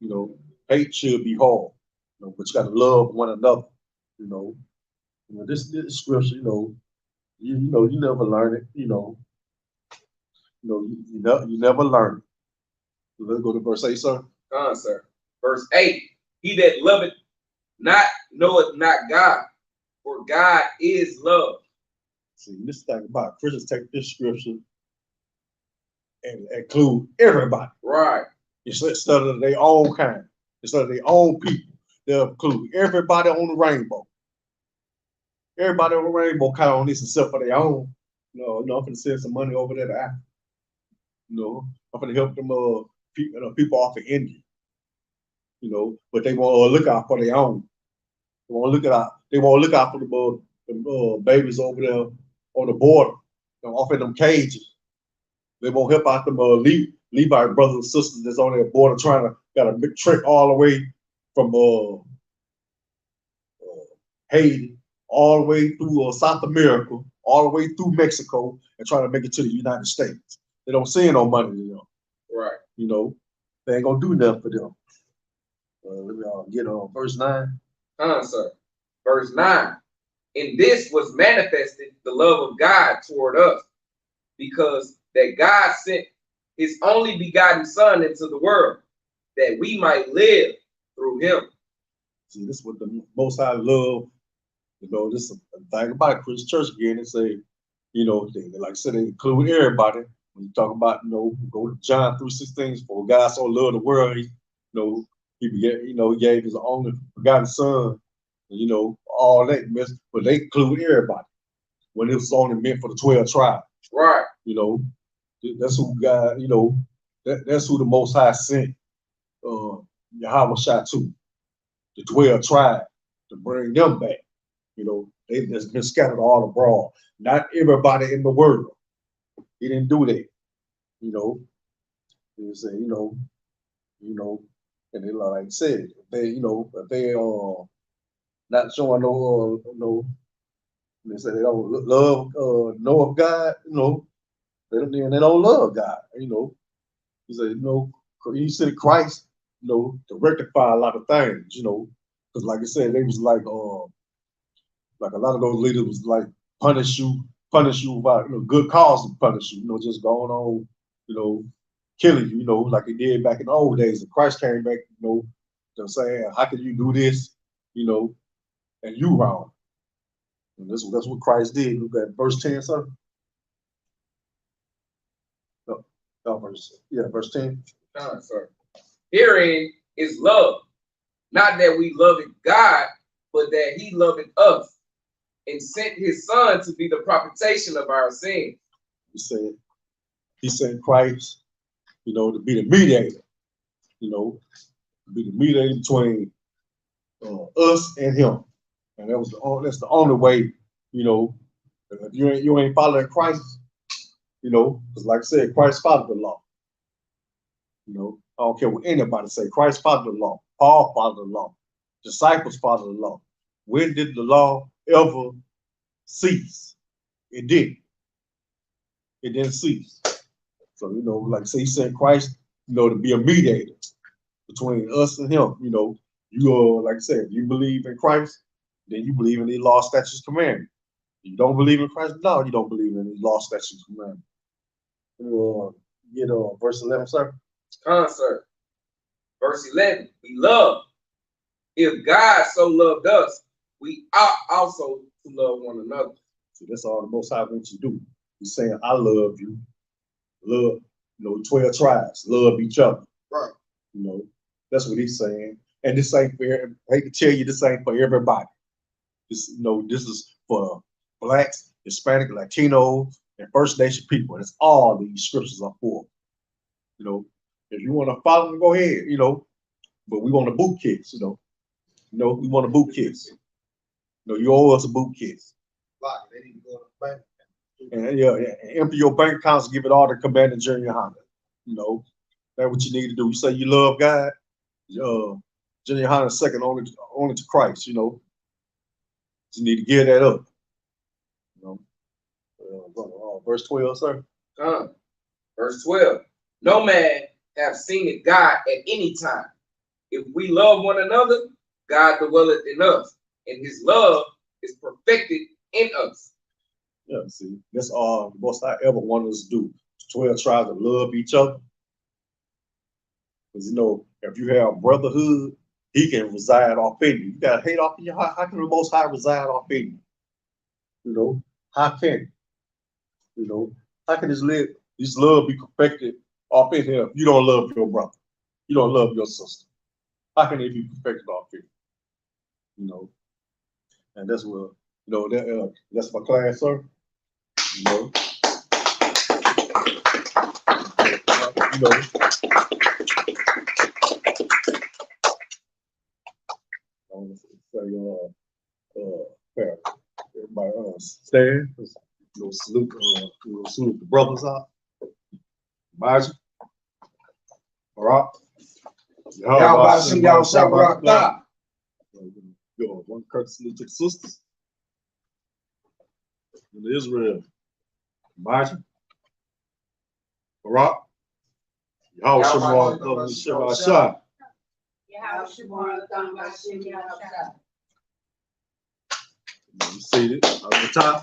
You know, hate should be hard. You know, but you gotta love one another. You know, this scripture. You never learn it. You never learn it. Let's go to verse 8, sir. Sir. Verse 8. He that loveth not knoweth not God, for God is love. See, this thing about Christians take this scripture and include everybody. Right. Instead of their own kind, instead of their own people, they'll include everybody on the rainbow. Everybody on the rainbow count on this except for their own. I'm gonna send some money over there to Africa. I'm gonna help them people off of India. But they won't look out for their own. They won't look out for the babies over there on the border, off in them cages. They won't help out them Levite brothers and sisters that's on their border got a big trek all the way from Haiti, all the way through South America, all the way through Mexico, and trying to make it to the United States. They don't send no money to them. Right. They ain't gonna do nothing for them. Let me get on verse 9. Sir. Verse 9. In this was manifested the love of God toward us, because that God sent his only begotten Son into the world, that we might live through him. See, this is what the Most High love. This is a thing about Christian church again. They say, they like I said, they include everybody. When you talk about, go to John 3:16, for God so loved the world, he gave his only begotten Son. All that mess, but they include everybody when it was only meant for the 12 tribes. Right. That's who God, that's who the Most High sent Yahweh Shai to, the 12 tribes, to bring them back. They've just been scattered all abroad. Not everybody in the world. He didn't do that. He said, and they like I said, if they not showing they say they don't love, know of God, they don't love God, He said, he sent Christ, to rectify a lot of things, because like I said, they was like a lot of those leaders was like punish you about good cause to punish you, just going on, killing you, like he did back in the old days. And Christ came back, saying, how can you do this, and you wrong? And that's what Christ did. Look at verse 10, sir. Verse 10. Sir. Herein is love, not that we loved God, but that he loved us and sent his Son to be the propitiation of our sins. He sent Christ, to be the mediator, to be the mediator between us and him. And that's the only way, if you ain't following Christ, You know, because like I said, Christ followed the law. You know, I don't care what anybody say. Christ followed the law. Paul followed the law. Disciples followed the law. When did the law ever cease? It didn't. It didn't cease. So, you know, like I say, he sent Christ, you know, to be a mediator between us and him. You know, you are, like I said, if you believe in Christ, then you believe in the law, statutes, commandments. If you don't believe in Christ, no, you don't believe in the law, statutes, commandments. You get verse 11, sir. Sir. Verse 11, we love. If God so loved us, we ought also to love one another. So that's all the Most High wants you to do. He's saying, I love you. Love, you know, 12 tribes, love each other. Right. You know, that's what he's saying. And this ain't for, I hate to tell you, this ain't for everybody. This, you know, this is for Blacks, Hispanic, Latino, and First Nation people. That's all these scriptures are for. You know, if you want to follow them, go ahead, you know. But we want to boot kids, you know. You know, we want to boot kids. You know, you owe us a boot kids. Like, they need to go to the bank. And yeah, empty your bank accounts, give it all to Commander Junior Honda. You know, that's what you need to do. You say you love God, Junior Honda second only to Christ, you know. You need to give that up. You know. Verse 12, sir. Verse 12. No man have seen it God at any time. If we love one another, God dwelleth in us, and his love is perfected in us. Yeah, see, that's all the Most High ever wanted us to do. 12 tribes to love each other. Because, you know, if you have brotherhood, he can reside off in you. You got hate off in your heart. How can the Most High reside off in you? You know, how can he? You know, how can this love be perfected off in him if you don't love your brother? You don't love your sister. How can it be perfected off in you? You know, and that's what, you know, that's my class, sir. You know, you know. Everybody stand. You know, salute the brothers out. Major. Barak. One courtesy to the sisters. In Israel. Major. Barak. Yahweh Shema. You see it on the top.